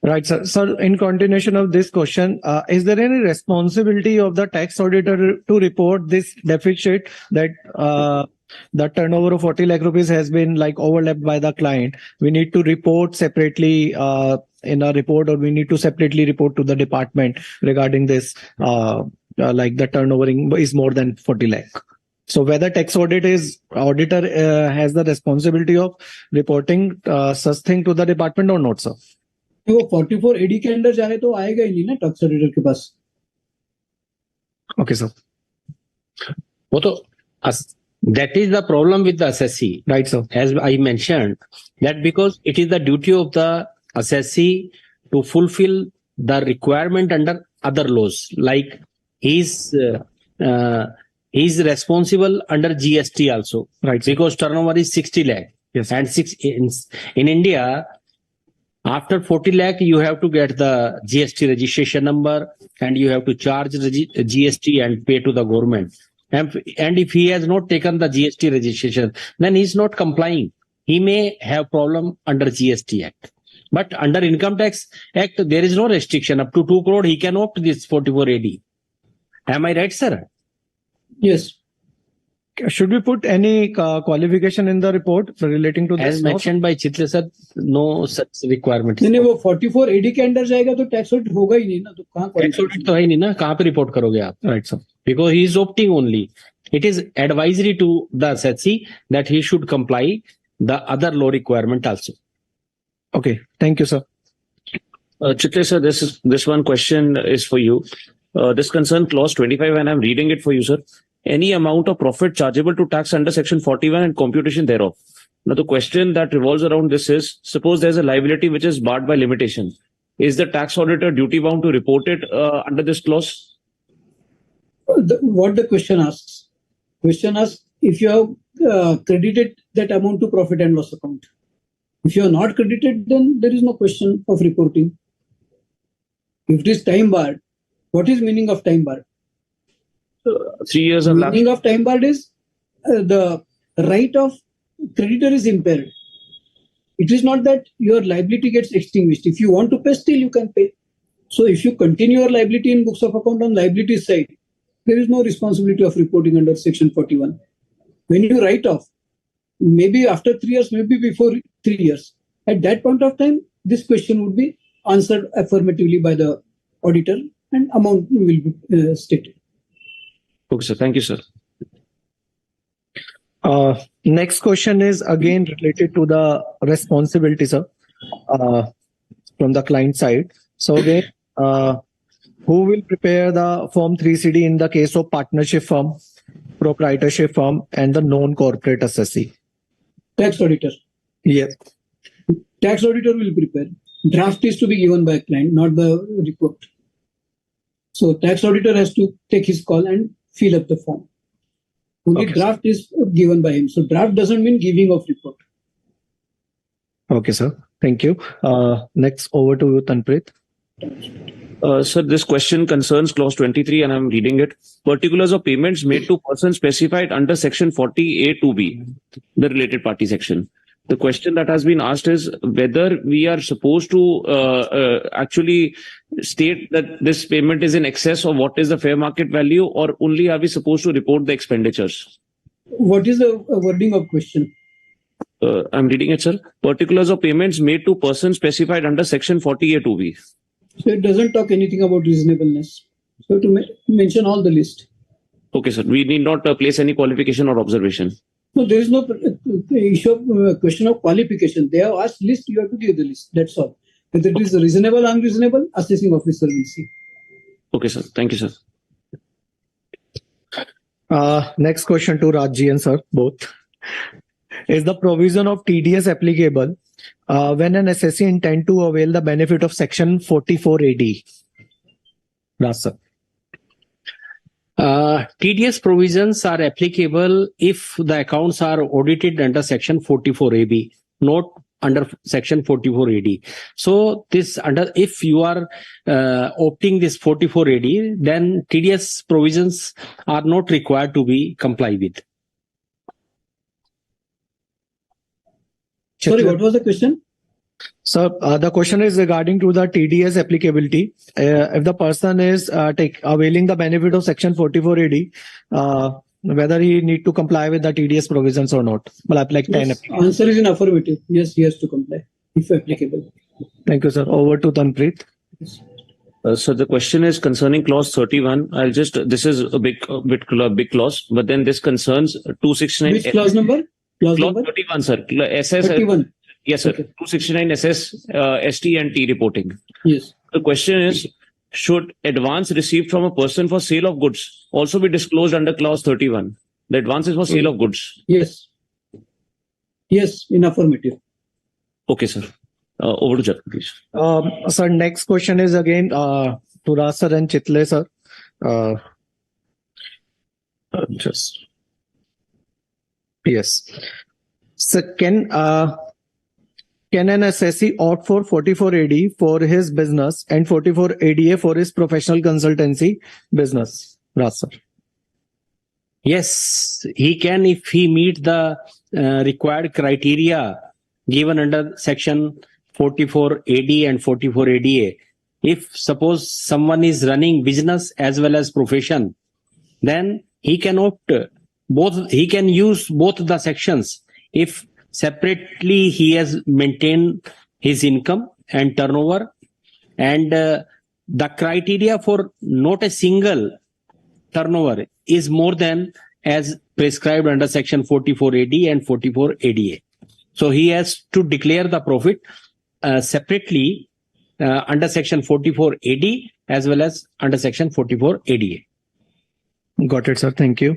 right, sir. Sir, in continuation of this question, is there any responsibility of the tax auditor to report this deficit that the turnover of 40 lakh rupees has been like overlapped by the client? We need to report separately in a report, or we need to separately report to the department regarding this, like the turnover is more than 40 lakh. So whether tax auditor has the responsibility of reporting such thing to the department or not, sir? वो 4480 के अंदर जाए तो आएगा ही नहीं ना tax auditor के पास. Okay, sir. वो तो that is the problem with the assessee. Right, sir. As I mentioned, that because it is the duty of the assessee to fulfill the requirement under other laws, like he's responsible under GST also, Right, sir. because turnover is 60 lakh. Yes. And in India, after 40 lakh, you have to get the GST registration number and you have to charge the GST and pay to the government. And if he has not taken the GST registration, then he's not complying. He may have problem under GST Act. But under Income Tax Act, there is no restriction. Up to 2 crore, he can opt this 4480. Am I right, sir? Yes. Should we put any qualification in the report relating to this? As mentioned by Chitle sir, no such requirement. नहीं वो 4480 के अंदर जाएगा तो tax audit होगा ही नहीं ना, तो कहाँ Tax audit तो है ही नहीं ना, कहाँ पे रिपोर्ट करोगे आप? Right, sir. Because he is opting only. It is advisory to the assessee that he should comply the other law requirement also. Okay. Thank you, sir. Chitle sir, this one question is for you. This concerns clause 25 and I'm reading it for you, sir. Any amount of profit chargeable to tax under section 41 and computation thereof. Now the question that revolves around this is, suppose there's a liability which is barred by limitation. Is the tax auditor duty bound to report it under this clause? What the question asks? Question asks if you have credited that amount to profit and loss account. If you are not credited, then there is no question of reporting. If it is time barred, what is meaning of time barred? 3 years of lapse. Meaning of time barred is the right of creditor is impaired. It is not that your liability gets extinguished. If you want to pay, still you can pay. So if you continue your liability in books of account on liability side, there is no responsibility of reporting under section 41. When you write off, maybe after 3 years, maybe before 3 years, at that point of time, this question would be answered affirmatively by the auditor and amount will be stated. Okay, sir. Thank you, sir. Next question is again related to the responsibility, sir, from the client side. So again, who will prepare the Form 3CD in the case of partnership firm, proprietorship firm, and the non-corporate assessee? Tax auditor. Yes. Tax auditor will prepare. Draft is to be given by client, not the report. So tax auditor has to take his call and fill up the form. Only Okay, draft is given by him. So draft doesn't mean giving of report. Okay, sir. Thank you. Next, over to you, Tanpreet. Sir, this question concerns clause 23 and I'm reading it. Particulars of payments made to persons specified under section 40A2B, the related party section. The question that has been asked is whether we are supposed to actually state that this payment is in excess of what is the fair market value, or only are we supposed to report the expenditures? What is the wording of question? I'm reading it, sir. Particulars of payments made to persons specified under section 40A2B. So it doesn't talk anything about reasonableness. So to mention all the list. Okay, sir. We need not place any qualification or observation. No, there is no issue of question of qualification. They have asked list, you have to give the list. That's all. Whether it is reasonable, unreasonable, assessing officer will see. Okay, sir. Thank you, sir. Next question to Rajji and sir, both. Is the provision of TDS applicable when an assessee intend to avail the benefit of Section 44AD? Raj sir. TDS provisions are applicable if the accounts are audited under Section 44AB, not under Section 44AD. So if you are opting this 44AD, then TDS provisions are not required to be complied with. Sorry, what was the question? So the question is regarding to the TDS applicability. If the person is availing the benefit of Section 44AD, whether he need to comply with the TDS provisions or not. Like Yes, answer is in affirmative. Yes, he has to comply if applicable. Thank you, sir. Over to Tanpreet. So the question is concerning clause 31. This is a big clause, but then this concerns 269. Which clause number? Clause 31, sir. SS. 31. Yes, sir. Okay. 269 SS, ST and T reporting. Yes. The question is, should advance received from a person for sale of goods also be disclosed under clause 31? The advance is for sale of goods. Yes. Yes, in affirmative. Okay, sir. Over to Jatin, please. Sir, next question is again to Raj sir and Chitle sir. Yes. So can an assessee opt for 44AD for his business and 44ADA for his professional consultancy business? Raj sir. Yes, he can if he meet the required criteria given under Section 44AD and 44ADA. If suppose someone is running business as well as profession, then he can opt both. He can use both the sections if separately he has maintained his income and turnover, and the criteria for not a single turnover is more than as prescribed under Section 44AD and 44ADA. So he has to declare the profit separately under Section 44AD as well as under Section 44ADA. Got it, sir. Thank you.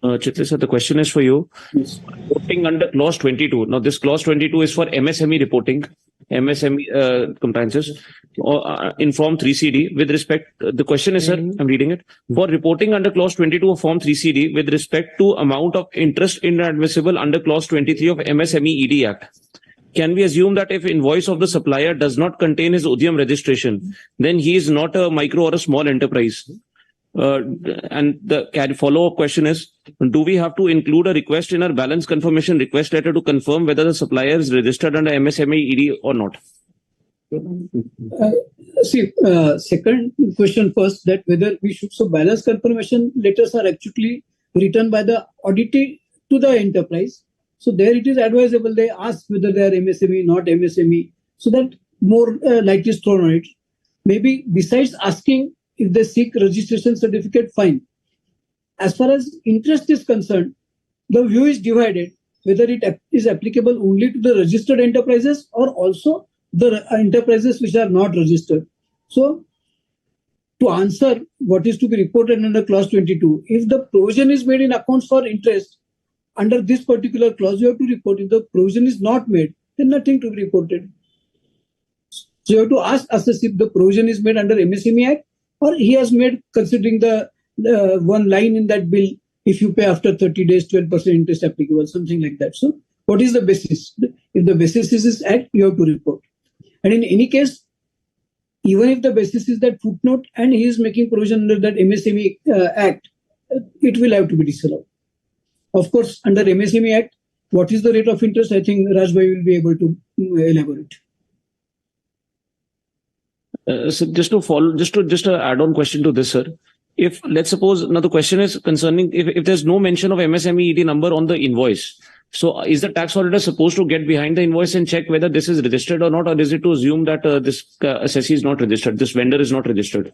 Chitle sir, the question is for you. Yes. Reporting under clause 22. Now, this clause 22 is for MSME reporting, MSME compliances in Form 3CD. With respect, the question is, sir, I'm reading it. For reporting under clause 22 of Form 3CD with respect to amount of interest inadmissible under clause 23 of MSME ED Act, can we assume that if invoice of the supplier does not contain his Udyam registration, then he is not a micro or a small enterprise? And the follow-up question is, do we have to include a request in our balance confirmation request letter to confirm whether the supplier is registered under MSME ED or not? Second question first, that whether we should, so balance confirmation letters are actually written by the auditee to the enterprise. So there it is advisable they ask whether they are MSME, not MSME, so that more light is thrown on it. Maybe besides asking, if they seek registration certificate, fine. As far as interest is concerned, the view is divided whether it is applicable only to the registered enterprises or also the enterprises which are not registered. So, to answer what is to be reported under clause 22, if the provision is made in accounts for interest under this particular clause, you have to report. If the provision is not made, then nothing to be reported. So you have to ask us if the provision is made under MSME Act, or he has made considering the one line in that bill, if you pay after 30 days, 12% interest applicable, something like that. So what is the basis? If the basis is this act, you have to report. And in any case, even if the basis is that footnote and he is making provision under that MSME Act, it will have to be disallowed. Of course, under MSME Act, what is the rate of interest? I think Rajbhai will be able to elaborate. So just to add on question to this, sir. If let's suppose now the question is concerning if there's no mention of MSME ED number on the invoice, so is the tax auditor supposed to get behind the invoice and check whether this is registered or not, or is it to assume that this assessee is not registered, this vendor is not registered?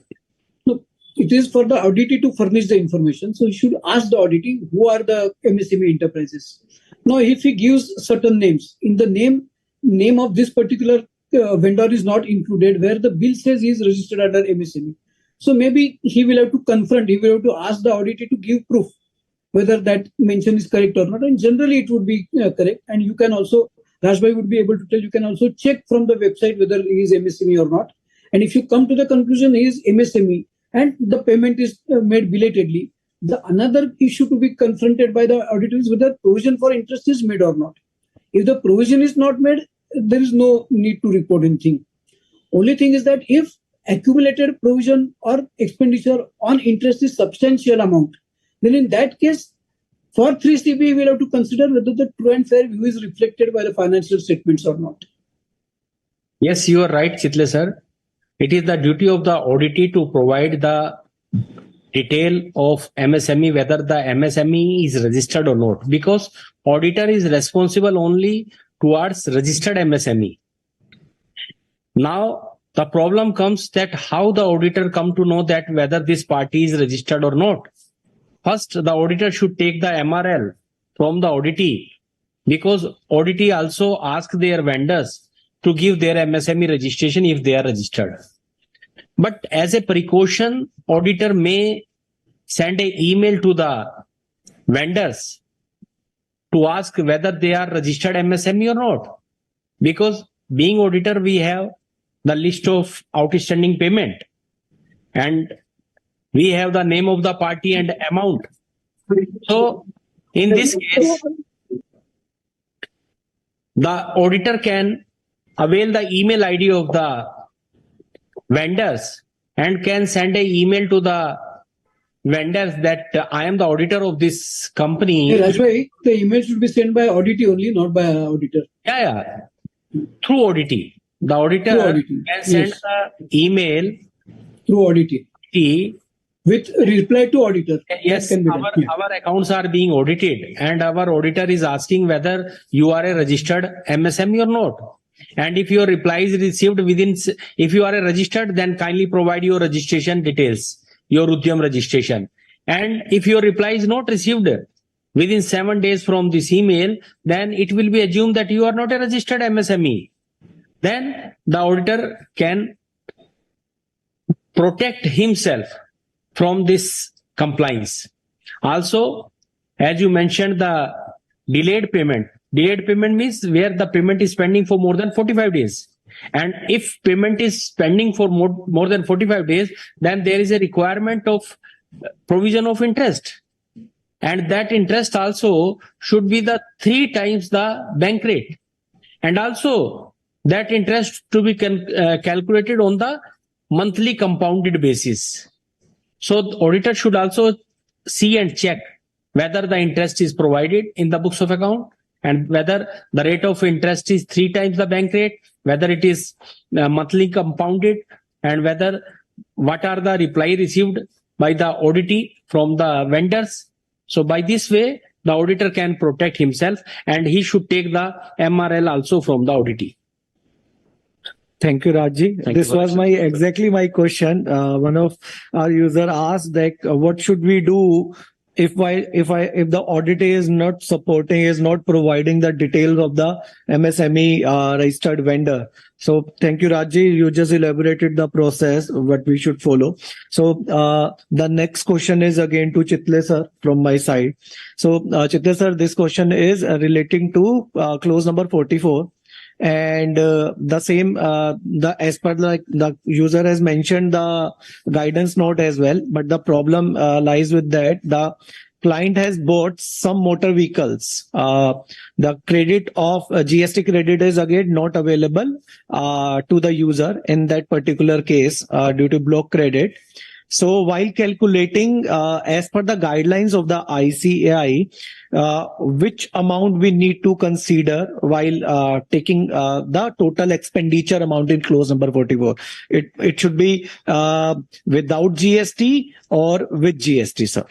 No, it is for the auditee to furnish the information. So you should ask the auditee who are the MSME enterprises. Now, if he gives certain names, in the name of this particular vendor is not included, where the bill says he is registered under MSME. So maybe he will have to confront, he will have to ask the auditee to give proof whether that mention is correct or not. And generally it would be correct. And you can also Rajbhai would be able to tell. You can also check from the website whether he is MSME or not. And if you come to the conclusion he is MSME and the payment is made belatedly, the another issue to be confronted by the auditor is whether provision for interest is made or not. If the provision is not made, there is no need to report anything. Only thing is that if accumulated provision or expenditure on interest is substantial amount, then in that case, for 3CB, we will have to consider whether the true and fair view is reflected by the financial statements or not. Yes, you are right, Chitle sir. It is the duty of the auditee to provide the detail of MSME, whether the MSME is registered or not, because auditor is responsible only towards registered MSME. Now, the problem comes that how the auditor come to know that whether this party is registered or not. First, the auditor should take the MRL from the auditee, because auditee also ask their vendors to give their MSME registration if they are registered. But as a precaution, auditor may send an email to the vendors to ask whether they are registered MSME or not. Because being auditor, we have the list of outstanding payment and we have the name of the party and amount. So in this case, the auditor can avail the email ID of the vendors and can send an email to the vendors that I am the auditor of this company. Hey, Rajbhai, the email should be sent by auditee only, not by auditor. Yeah. Through auditee. The auditor can send the email through auditee with reply to auditor. Yes, our accounts are being audited and our auditor is asking whether you are a registered MSME or not. And if your reply is received if you are a registered, then kindly provide your registration details, your Udyam registration. And if your reply is not received within 7 days from this email, then it will be assumed that you are not a registered MSME. Then the auditor can protect himself from this compliance. Also, as you mentioned, the delayed payment. Delayed payment means where the payment is pending for more than 45 days. And if payment is pending for more than 45 days, then there is a requirement of provision of interest. And that interest also should be the 3 times the bank rate. And also that interest to be calculated on the monthly compounded basis. So the auditor should also see and check whether the interest is provided in the books of account and whether the rate of interest is 3 times the bank rate, whether it is monthly compounded, and what are the reply received by the auditee from the vendors. So by this way, the auditor can protect himself and he should take the MRL also from the auditee. Thank you, Rajji. This was exactly my question. One of our user asked that what should we do if the auditor is not supporting, is not providing the details of the MSME registered vendor. So thank you, Rajji. You just elaborated the process, what we should follow. So the next question is again to Chitle sir from my side. So Chitle sir, this question is relating to clause number 44. And the same, as per the user has mentioned the guidance note as well, but the problem lies with that the client has bought some motor vehicles. The credit of GST credit is again not available to the user in that particular case due to block credit. So while calculating as per the guidelines of the ICAI, which amount we need to consider while taking the total expenditure amount in clause number 44? It should be without GST or with GST, sir?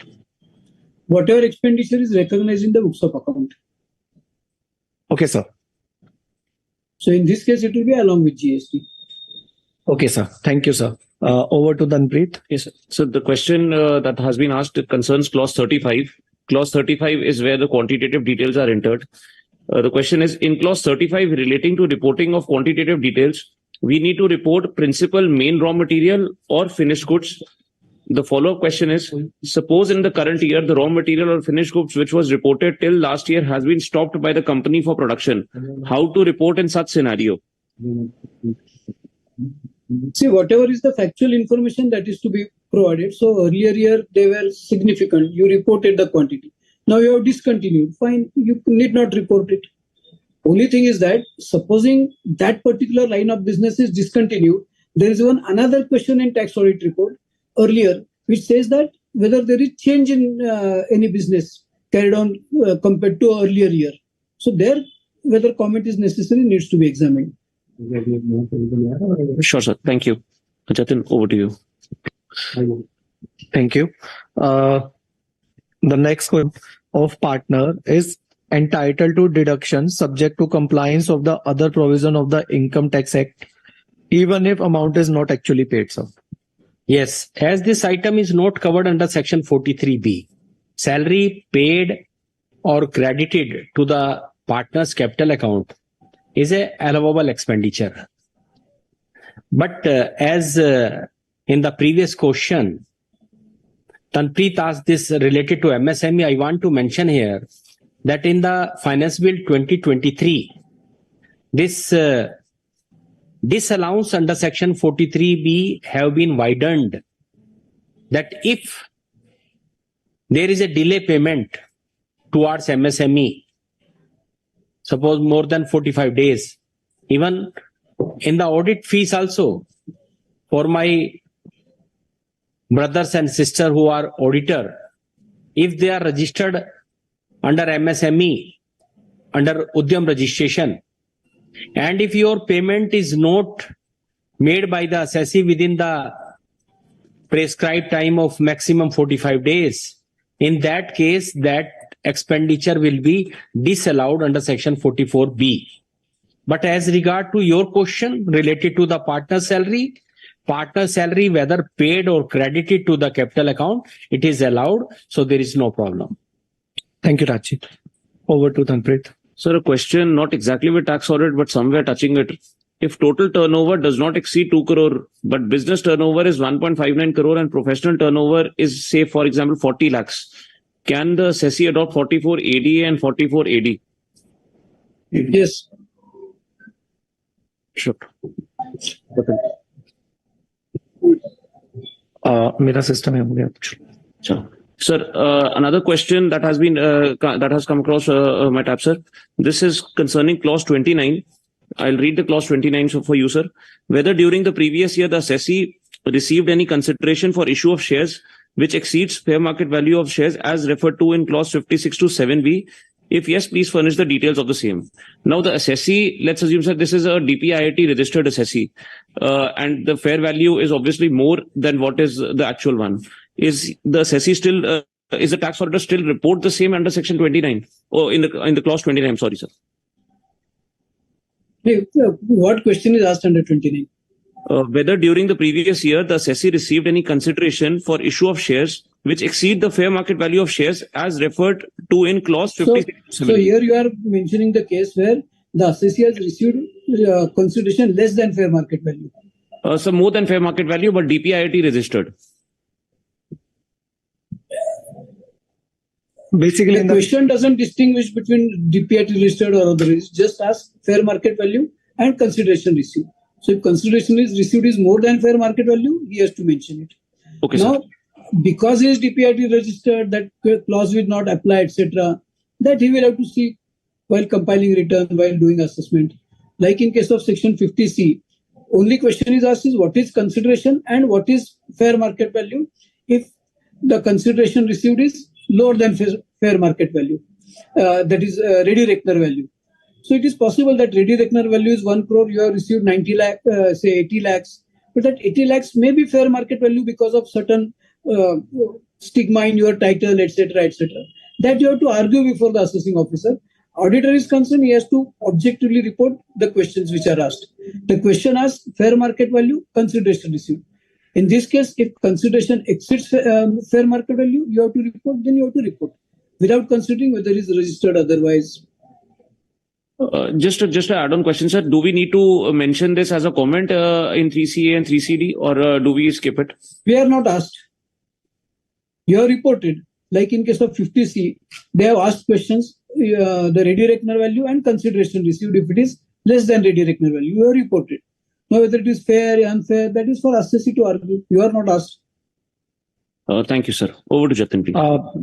Whatever expenditure is recognized in the books of account. Okay, sir. So in this case, it will be along with GST. Okay, sir. Thank you, sir. Over to Danpreet. Yes, sir. So the question that has been asked concerns clause 35. Clause 35 is where the quantitative details are entered. The question is, in clause 35 relating to reporting of quantitative details, we need to report principal, main raw material or finished goods. the follow-up question is, suppose in the current year, the raw material or finished goods which was reported till last year has been stopped by the company for production. How to report in such scenario? See, whatever is the factual information that is to be provided. So earlier year, they were significant. You reported the quantity. Now you have discontinued. Fine, you need not report it. Only thing is that supposing that particular line of business is discontinued, there is another question in tax audit report earlier, which says that whether there is change in any business carried on compared to earlier year. So there, whether comment is necessary needs to be examined. Sure, sir. Thank you. Jatin, over to you. Thank you. The next question of partner is entitled to deduction subject to compliance of the other provision of the Income Tax Act, even if amount is not actually paid, sir. Yes, as this item is not covered under section 43B, salary paid or credited to the partner's capital account is a allowable expenditure. But as in the previous question, Tanpreet asked this related to MSME, I want to mention here that in the Finance Bill 2023, this disallowance under section 43B have been widened, that if there is a delay payment towards MSME, suppose more than 45 days, even in the audit fees also, for my brothers and sisters who are auditor, if they are registered under MSME, under Udyam registration, and if your payment is not made by the assessee within the prescribed time of maximum 45 days, in that case, that expenditure will be disallowed under section 44B. But as regard to your question related to the partner salary, whether paid or credited to the capital account, it is allowed. So there is no problem. Thank you, Raji. Over to Tanpreet. Sir, a question not exactly with tax audit, but somewhere touching it. If total turnover does not exceed 2 crore, but business turnover is 1.59 crore and professional turnover is, say, for example, 40 lakhs, can the assessee adopt 44 ADA and 44 AD? Yes. Sure. मेरा system है हो गया कुछ. Sure. Sir, another question that has been that has come across my tab, sir. This is concerning clause 29. I'll read the clause 29 for you, sir. Whether during the previous year the assessee received any consideration for issue of shares which exceeds fair market value of shares as referred to in clause 56 to 7B. If yes, please furnish the details of the same. Now the assessee, let's assume that this is a DPIIT registered assessee, and the fair value is obviously more than what is the actual one. Is the assessee still, is the tax auditor still report the same under section 29 or in the clause 29? Sorry, sir. What question is asked under 29? Whether during the previous year the assessee received any consideration for issue of shares which exceed the fair market value of shares as referred to in clause 56. So here you are mentioning the case where the assessee has received consideration less than fair market value. So more than fair market value, but DPIIT registered. Basically, the question doesn't distinguish between DPIIT registered or other. It's just ask fair market value and consideration received. So if consideration is received is more than fair market value, he has to mention it. Okay, now, sir. Because he is DPIIT registered, that clause will not apply, etc. That he will have to see while compiling return, while doing assessment. Like in case of section 50C, only question is asked is what is consideration and what is fair market value if the consideration received is lower than fair market value. That is ready reckoner value. So it is possible that ready reckoner value is 1 crore, you have received 90 lakh, say 80 lakhs. But that 80 lakhs may be fair market value because of certain stigma in your title, etc., etc. That you have to argue before the assessing officer. Auditor is concerned, he has to objectively report the questions which are asked. The question asks fair market value, consideration received. In this case, if consideration exceeds fair market value, you have to report, then you have to report without considering whether it is registered otherwise. Just an add-on question, sir. Do we need to mention this as a comment in 3CA and 3CD, or do we skip it? We are not asked. You have reported. Like in case of 50C, they have asked questions, the ready reckoner value and consideration received if it is less than ready reckoner value. You have reported. Now, whether it is fair, unfair, that is for assessee to argue. You are not asked. Thank you, sir. Over to Jatin, please.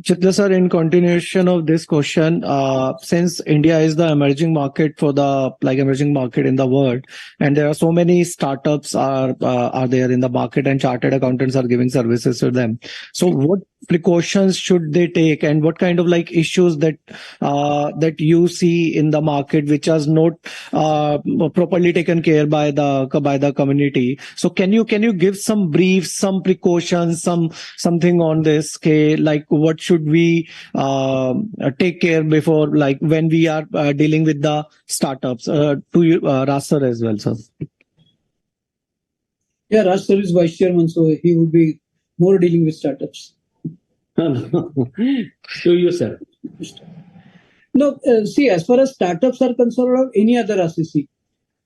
Chitra sir, in continuation of this question, since India is the emerging market for the emerging market in the world, and there are so many startups are there in the market, and chartered accountants are giving services to them. So, what precautions should they take, and what kind of issues that you see in the market which is not properly taken care by the community? So, can you give some briefs, some precautions, something on this? What should we take care before, when we are dealing with the startups? To you, Raj sir as well, sir. Yeah, Raj sir is vice chairman, so he would be more dealing with startups. To you, sir. No, see, as far as startups are concerned, or any other assessee,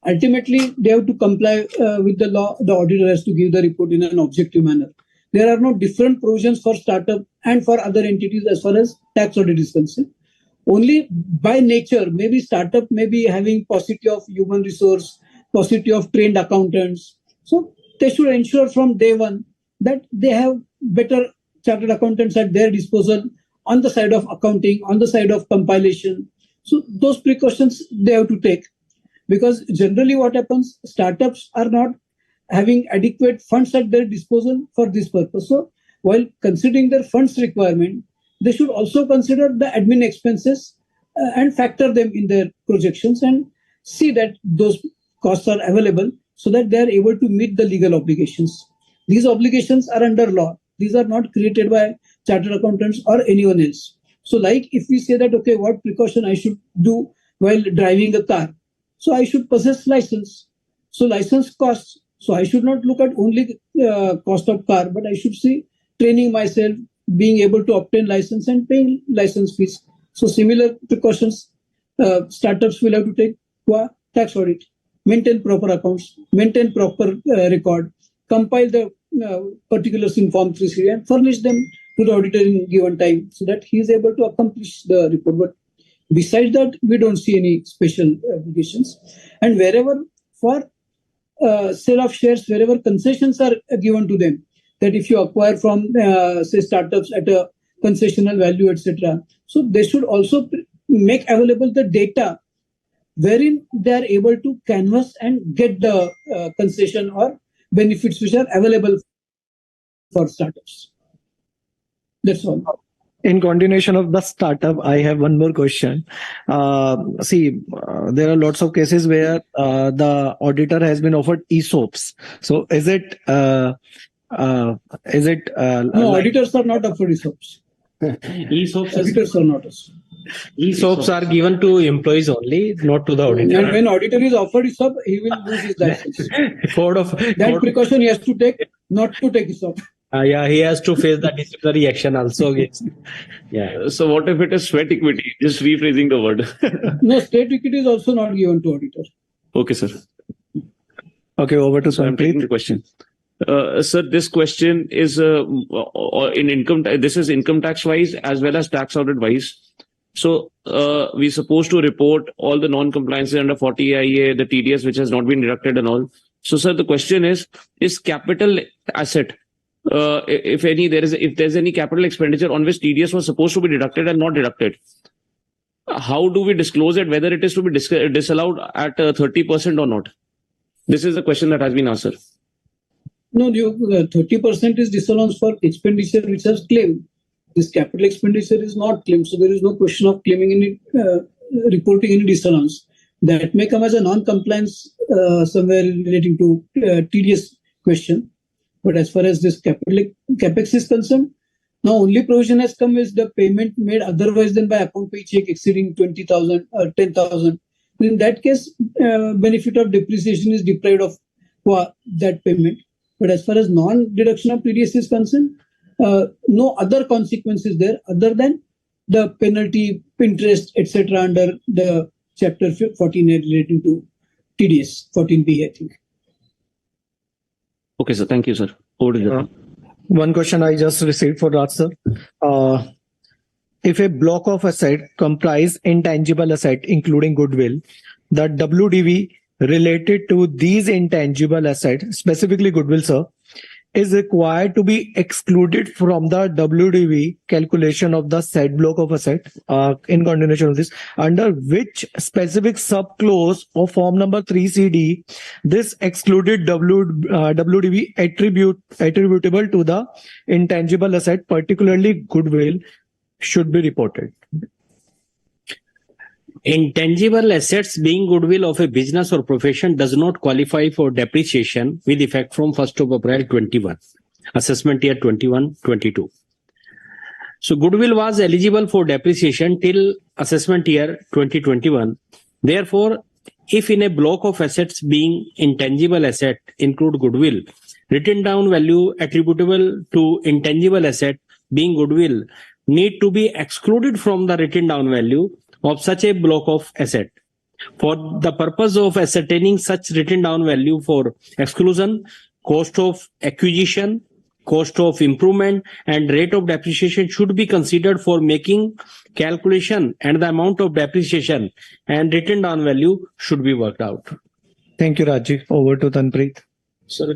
ultimately they have to comply with the law. The auditor has to give the report in an objective manner. There are no different provisions for startup and for other entities as far as tax audit is concerned. Only by nature, maybe startup may be having paucity of human resource, paucity of trained accountants. So they should ensure from day one that they have better chartered accountants at their disposal on the side of accounting, on the side of compilation. So those precautions they have to take, because generally what happens, startups are not having adequate funds at their disposal for this purpose. So while considering their funds requirement, they should also consider the admin expenses and factor them in their projections and see that those costs are available so that they are able to meet the legal obligations. These obligations are under law. These are not created by chartered accountants or anyone else. So like if we say that, okay, what precaution I should do while driving a car? So I should possess license. So license costs. So I should not look at only cost of car, but I should see training myself, being able to obtain license and paying license fees. So similar precautions startups will have to take. Tax audit, maintain proper accounts, maintain proper record, compile the particulars in Form 3C and furnish them to the auditor in given time so that he is able to accomplish the report. But besides that, we don't see any special obligations. And wherever for sale of shares, wherever concessions are given to them, that if you acquire from say startups at a concessional value, etc. So they should also make available the data wherein they are able to canvass and get the concession or benefits which are available for startups. That's all. In continuation of the startup, I have one more question. There are lots of cases where the auditor has been offered ESOPs. So is it No, auditors are not offered ESOPs. Auditors are not. ESOPs are given to employees only, not to the auditor. And when auditor is offered ESOP, he will lose his license. That precaution he has to take, not to take ESOP. Yeah, he has to face the disciplinary action also. Yeah. So what if it is sweat equity? Just rephrasing the word. No, state equity is also not given to auditor. Okay, sir. Okay, over to So I'm taking the question. Sir, this question is in income. This is income tax wise as well as tax audit wise. So we're supposed to report all the non-compliances under 40 IA, the TDS which has not been deducted and all. So, sir, the question is capital asset, if there's any capital expenditure on which TDS was supposed to be deducted and not deducted, how do we disclose it, whether it is to be disallowed at 30% or not? This is the question that has been answered. No, 30% is disallowance for expenditure which has claimed. This capital expenditure is not claimed, so there is no question of claiming any reporting any disallowance. That may come as a non-compliance somewhere relating to TDS question. But as far as this capex is concerned, now only provision has come is the payment made otherwise than by account pay check exceeding 20,000 or 10,000. In that case, benefit of depreciation is deprived of that payment. But as far as non-deduction of TDS is concerned, no other consequences there other than the penalty, interest, etc. under the chapter 14A relating to TDS, 14B, I think. Okay, sir. Thank you, sir. Over to you. One question I just received for Raj sir. If a block of asset comprise intangible asset, including goodwill, the WDV related to these intangible assets, specifically goodwill, sir, is required to be excluded from the WDV calculation of the said block of asset, in continuation of this, under which specific subclause of form number 3CD, this excluded WDV attributable to the intangible asset, particularly goodwill, should be reported. Intangible assets being goodwill of a business or profession does not qualify for depreciation with effect from 1st of April 21, assessment year 21-22. So goodwill was eligible for depreciation till assessment year 2021. Therefore, if in a block of assets being intangible asset include goodwill, written down value attributable to intangible asset being goodwill need to be excluded from the written down value of such a block of asset. For the purpose of ascertaining such written down value for exclusion, cost of acquisition, cost of improvement, and rate of depreciation should be considered for making calculation, and the amount of depreciation and written down value should be worked out. Thank you, Raji. Over to Tanpreet. Sir, a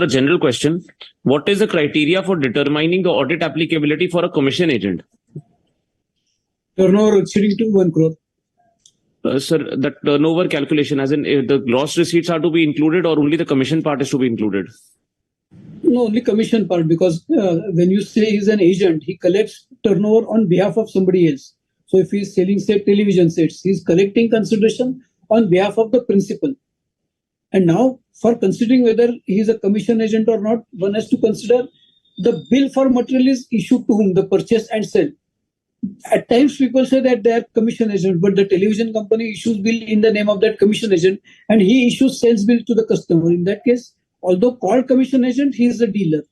general question. What is the criteria for determining the audit applicability for a commission agent? Turnover exceeding to 1 crore. Sir, the turnover calculation, as in the gross receipts are to be included or only the commission part is to be included? No, only commission part, because when you say he's an agent, he collects turnover on behalf of somebody else. So if he's selling, say, television sets, he's collecting consideration on behalf of the principal. And now, for considering whether he is a commission agent or not, one has to consider the bill for material is issued to whom, the purchase and sale. At times, people say that they are commission agent, but the television company issues bill in the name of that commission agent, and he issues sales bill to the customer. In that case, although called commission agent, he is a dealer.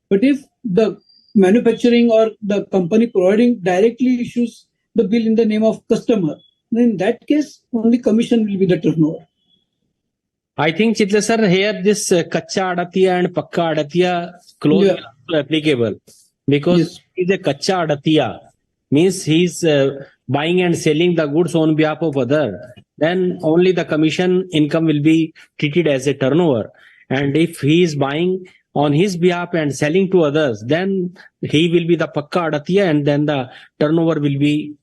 But if the manufacturing or the company providing directly issues the bill in the name of customer, then in that case, only commission will be the turnover. I think, Chitra sir, here this kacha adatiya and pakka adatiya clause is also applicable, because he's a kacha adatiya, means he's buying and selling the goods on behalf of other, then only the commission income will be treated as a turnover. And if he is buying on his behalf and selling to others, then he will be the pakka adatiya, and then the turnover will be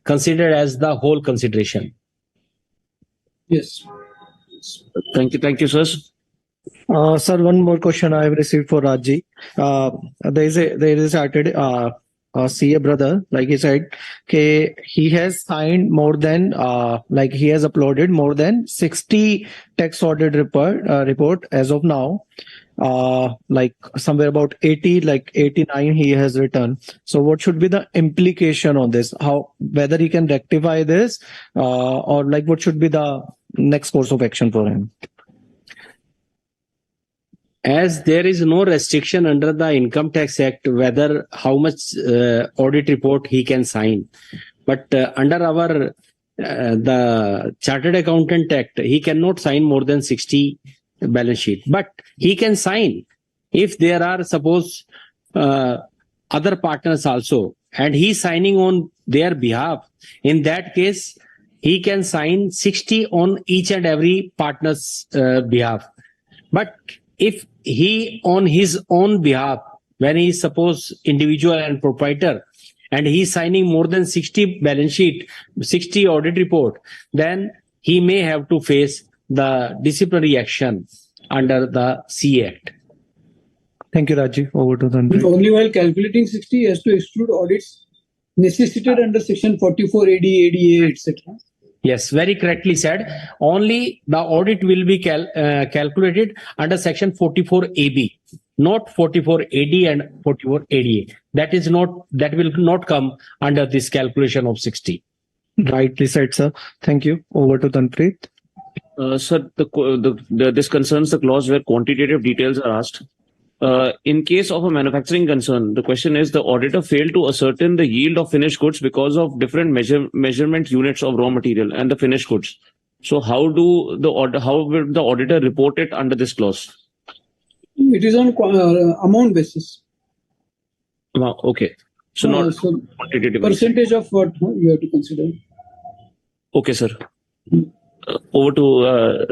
considered as the whole consideration. Yes. Thank you, sir. Sir, one more question I have received for Raji. There is a CA brother, like he said, he has signed more than, he has uploaded more than 60 tax audit report as of now. Somewhere about 80, 89 he has written. So what should be the implication on this? Whether he can rectify this, or what should be the next course of action for him? As there is no restriction under the Income Tax Act whether how much audit report he can sign, but under our the Chartered Accountant Act, he cannot sign more than 60 balance sheet. But he can sign if there are, suppose, other partners also, and he signing on their behalf. In that case, he can sign 60 on each and every partner's behalf. But if he on his own behalf, when he is suppose individual and proprietor, and he is signing more than 60 balance sheet, 60 audit report, then he may have to face the disciplinary action under the C Act. Thank you, Raji. Over to Tanpreet. Only while calculating 60, he has to exclude audits necessitated under section 44 AD, ADA, etc. Yes, very correctly said. Only the audit will be calculated under section 44 AB, not 44 AD and 44 ADA. That will not come under this calculation of 60. Rightly said, sir. Thank you. Over to Tanpreet. Sir, this concerns the clause where quantitative details are asked. In case of a manufacturing concern, the question is the auditor failed to ascertain the yield of finished goods because of different measurement units of raw material and the finished goods. So how will the auditor report it under this clause? It is on amount basis. Wow, okay. So not So quantitative. percentage of what you have to consider. Okay, sir. Over to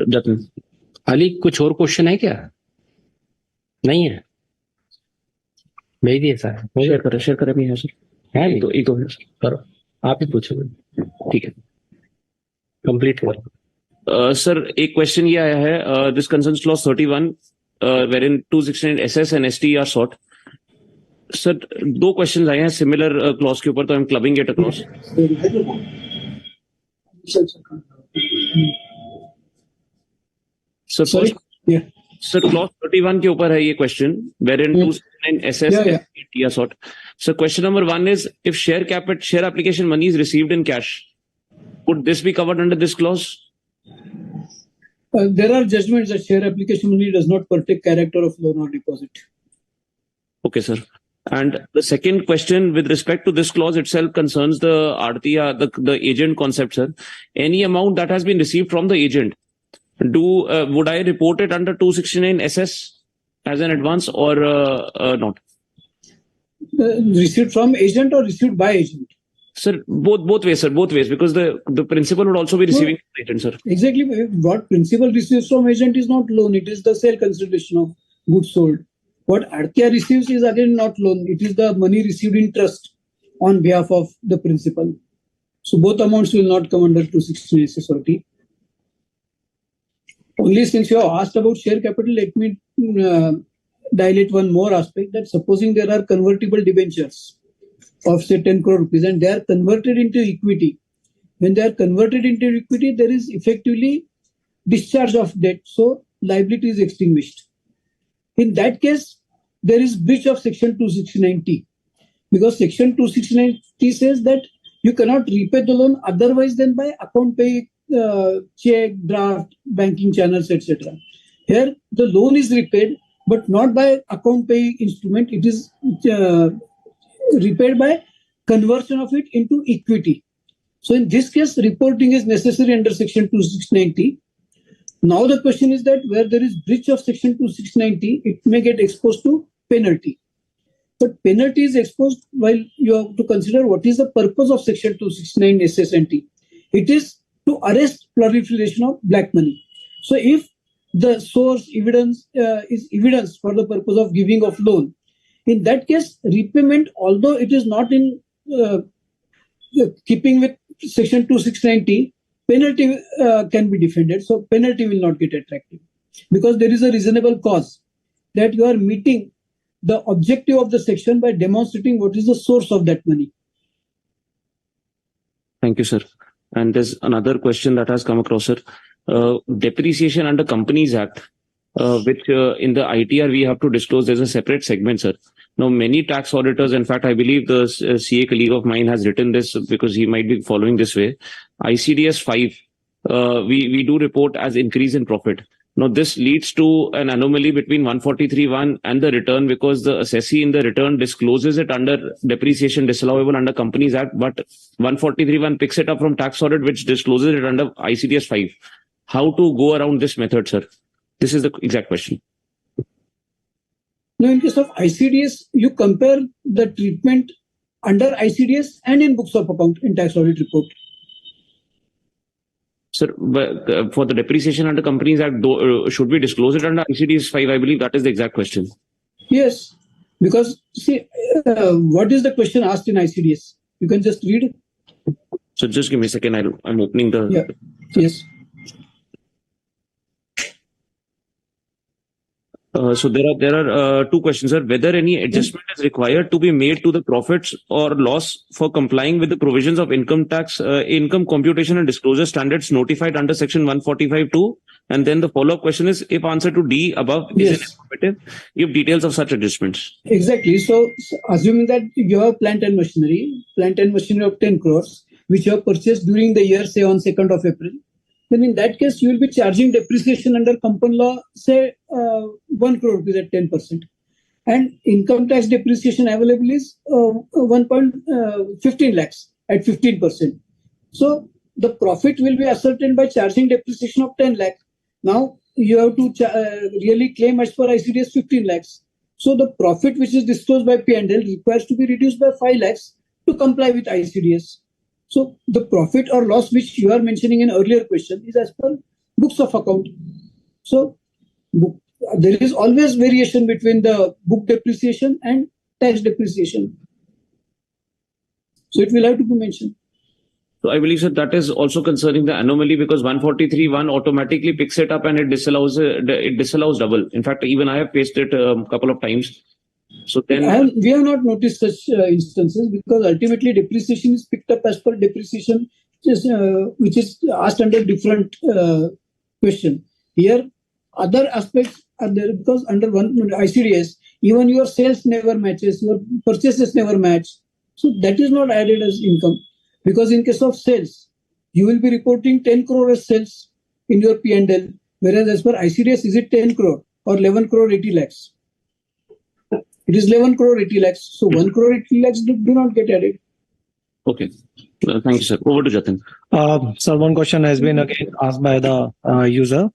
Jatin. Ali कुछ और question है क्या? नहीं है? भेज दिए sir. Share करें भी है सर. है एक दो है. करो. आप ही पूछो. ठीक है. कंप्लीट करो. Sir, एक क्वेश्चन ये आया है. This concerns clause 31, wherein 269 SS and ST are sought. Sir, दो क्वेश्चन आए हैं सिमिलर क्लॉज के ऊपर, तो I'm clubbing it across. Sir, Sorry? Yeah. Sir, clause 31 के ऊपर है ये question, wherein 269 SS and ST are sought. So question number 1 is, if share application money is received in cash, would this be covered under this clause? There are judgments that share application money does not partake character of loan or deposit. Okay, sir. And the second question with respect to this clause itself concerns the RTR, the agent concept, sir. Any amount that has been received from the agent, would I report it under 269 SS as an advance or not? Received from agent or received by agent? Sir, both ways, sir. Both ways, because the principal would also be receiving from agent, sir. Exactly. What principal receives from agent is not loan. It is the sale consideration of goods sold. What RTR receives is again not loan. It is the money received in trust on behalf of the principal. So both amounts will not come under 269 SSRT. Only since you have asked about share capital, let me dilate one more aspect, that supposing there are convertible debentures of say 10 crore rupees and they are converted into equity. When they are converted into equity, there is effectively discharge of debt. So liability is extinguished. In that case, there is breach of section 269T, because section 269T says that you cannot repay the loan otherwise than by account pay, check, draft, banking channels, etc. Here, the loan is repaid, but not by account pay instrument. It is repaid by conversion of it into equity. So in this case, reporting is necessary under section 269T. Now the question is that where there is breach of section 269T, it may get exposed to penalty. But penalty is exposed while you have to consider what is the purpose of section 269 SS and T. It is to arrest proliferation of black money. So if the source evidence is evidence for the purpose of giving of loan, in that case, repayment, although it is not in keeping with section 269T, penalty can be defended. So penalty will not get attractive because there is a reasonable cause that you are meeting the objective of the section by demonstrating what is the source of that money. Thank you, sir. And there's another question that has come across, sir. Depreciation under Companies Act, which in the ITR we have to disclose, there's a separate segment, sir. Now, many tax auditors, in fact, I believe the CA colleague of mine has written this because he might be following this way. ICDS 5, we do report as increase in profit. Now, this leads to an anomaly between 143(1) and the return, because the assessee in the return discloses it under depreciation disallowable under Companies Act, but 143(1) picks it up from tax audit, which discloses it under ICDS 5. How to go around this method, sir? This is the exact question. Now, in case of ICDS, you compare the treatment under ICDS and in books of account in tax audit report. Sir, for the depreciation under Companies Act, should we disclose it under ICDS 5? I believe that is the exact question. Yes, because see, what is the question asked in ICDS? You can just read it. So just give me a second. I'm opening the. Yeah. Yes. So there are two questions, sir. Whether any adjustment is required to be made to the profits or loss for complying with the provisions of income tax, income computation and disclosure standards notified under section 145(2). And then the follow-up question is, if answer to D above is informative, give details of such adjustments. Exactly. So assuming that you have plant and machinery of 10 crores, which you have purchased during the year, say on 2nd of April, then in that case, you will be charging depreciation under company law, say 1 crore rupees at 10%. And income tax depreciation available is 1.15 lakhs at 15%. So the profit will be ascertained by charging depreciation of 10 lakh. Now, you have to really claim as per ICDS 15 lakhs. So the profit which is disclosed by P&L requires to be reduced by 5 lakhs to comply with ICDS. So the profit or loss which you are mentioning in earlier question is as per books of account. So there is always variation between the book depreciation and tax depreciation. So it will have to be mentioned. So I believe, sir, that is also concerning the anomaly, because 143(1) automatically picks it up and it disallows double. In fact, even I have faced it a couple of times. So then we have not noticed such instances, because ultimately depreciation is picked up as per depreciation, which is asked under different question. Here, other aspects are there, because under one ICDS, even your sales never matches, your purchases never match. So that is not added as income, because in case of sales, you will be reporting 10 crore as sales in your P&L, whereas as per ICDS, is it 10 crore or 11 crore 80 lakhs? It is 11 crore 80 lakhs. So 1 crore 80 lakhs do not get added. okay. Thank you, sir. Over to Jatin. So one question has been again asked by the user.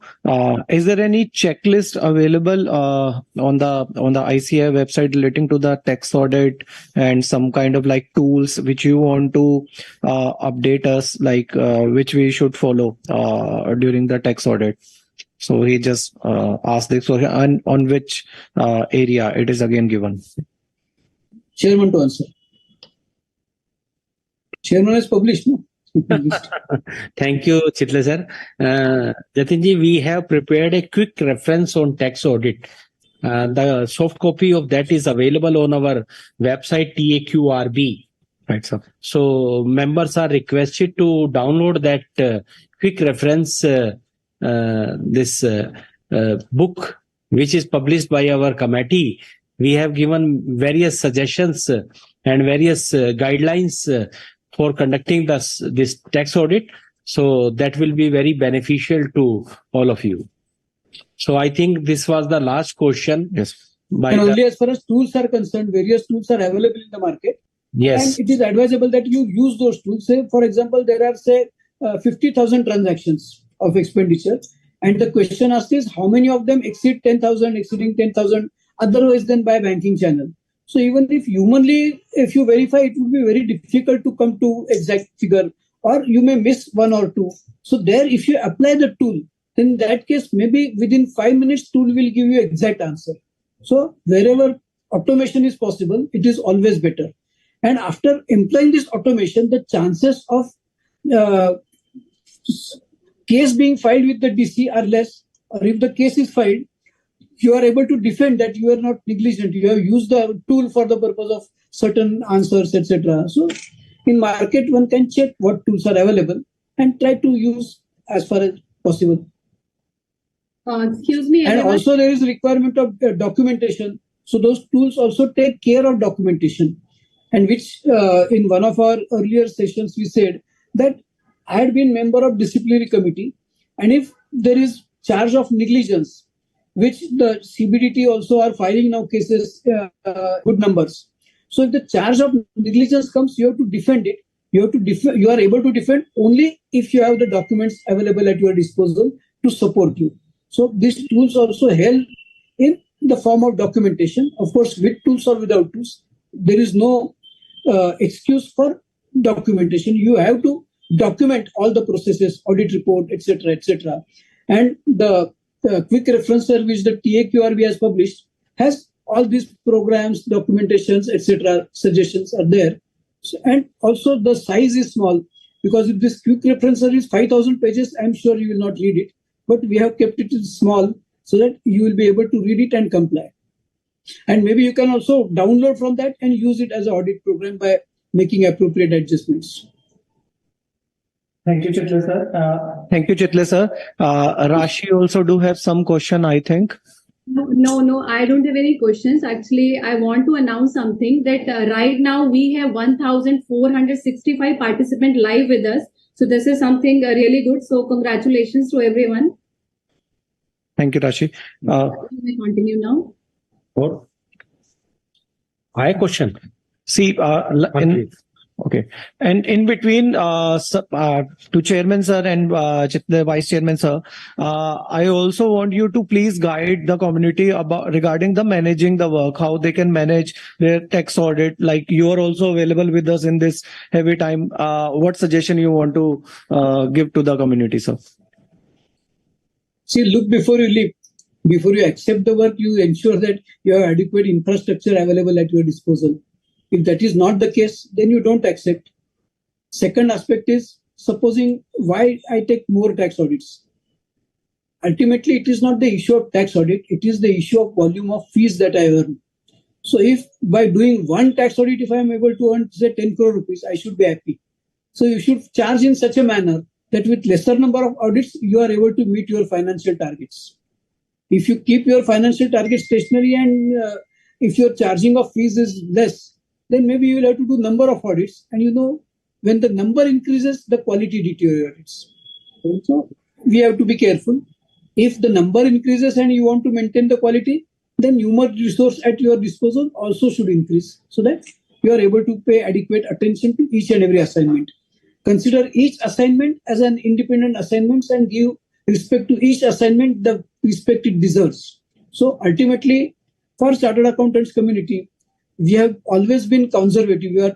Is there any checklist available on the ICI website relating to the tax audit, and some kind of like tools which you want to update us, like which we should follow during the tax audit? So he just asked this question, and on which area it is again given. Chairman to answer. Chairman has published, no? Thank you, Chitle sir. Jatinji, we have prepared a quick reference on tax audit. The soft copy of that is available on our website, TAQRB. Right, sir. So members are requested to download that quick reference, this book, which is published by our committee. We have given various suggestions and various guidelines for conducting this tax audit. So that will be very beneficial to all of you. So I think this was the last question. Yes. And only as far as tools are concerned, various tools are available in the market. Yes. And it is advisable that you use those tools. Say, for example, there are, say, 50,000 transactions of expenditure. And the question asked is, how many of them exceed 10,000, exceeding 10,000, otherwise than by banking channel? So even if humanly, if you verify, it would be very difficult to come to exact figure, or you may miss one or two. So there, if you apply the tool, then in that case, maybe within 5 minutes, tool will give you exact answer. So wherever automation is possible, it is always better. And after employing this automation, the chances of case being filed with the DC are less, or if the case is filed, you are able to defend that you are not negligent. You have used the tool for the purpose of certain answers, etc. So in market, one can check what tools are available and try to use as far as possible. Excuse me. And also there is requirement of documentation. So those tools also take care of documentation. And which in one of our earlier sessions, we said that I had been member of disciplinary committee. And if there is charge of negligence, which the CBDT also are filing now cases, good numbers. So if the charge of negligence comes, you have to defend it. You are able to defend only if you have the documents available at your disposal to support you. So these tools also help in the form of documentation. Of course, with tools or without tools, there is no excuse for documentation. You have to document all the processes, audit report, etc., etc. And the quick reference service that TAQRB has published has all these programs, documentations, etc. suggestions are there. So, and also the size is small, because if this quick reference service 5,000 pages, I'm sure you will not read it. But we have kept it small so that you will be able to read it and comply. And maybe you can also download from that and use it as an audit program by making appropriate adjustments. Thank you, Chitle sir. Thank you, Chitle sir. Rashi also do have some question, I think. No, I don't have any questions. Actually, I want to announce something that right now we have 1,465 participants live with us. So this is something really good. So congratulations to everyone. Thank you, Rashi. We may continue now. What? I question. See, Okay. And in between, to Chairman Sir and the Vice Chairman Sir, I also want you to please guide the community about regarding the managing the work, how they can manage their tax audit. Like you are also available with us in this heavy time. What suggestion you want to give to the community, sir? See, look before you leap. Before you accept the work, you ensure that you have adequate infrastructure available at your disposal. If that is not the case, then you don't accept. Second aspect is, supposing why I take more tax audits. Ultimately, it is not the issue of tax audit, it is the issue of volume of fees that I earn. So if by doing one tax audit, if I am able to earn, say, 10 crore rupees, I should be happy. So you should charge in such a manner that with lesser number of audits, you are able to meet your financial targets. If you keep your financial targets stationary and if your charging of fees is less, then maybe you will have to do number of audits. And when the number increases, the quality deteriorates. So we have to be careful. If the number increases and you want to maintain the quality, then human resource at your disposal also should increase so that you are able to pay adequate attention to each and every assignment. Consider each assignment as an independent assignment and give respect to each assignment the respect it deserves. So ultimately, for Chartered Accountants community, we have always been conservative.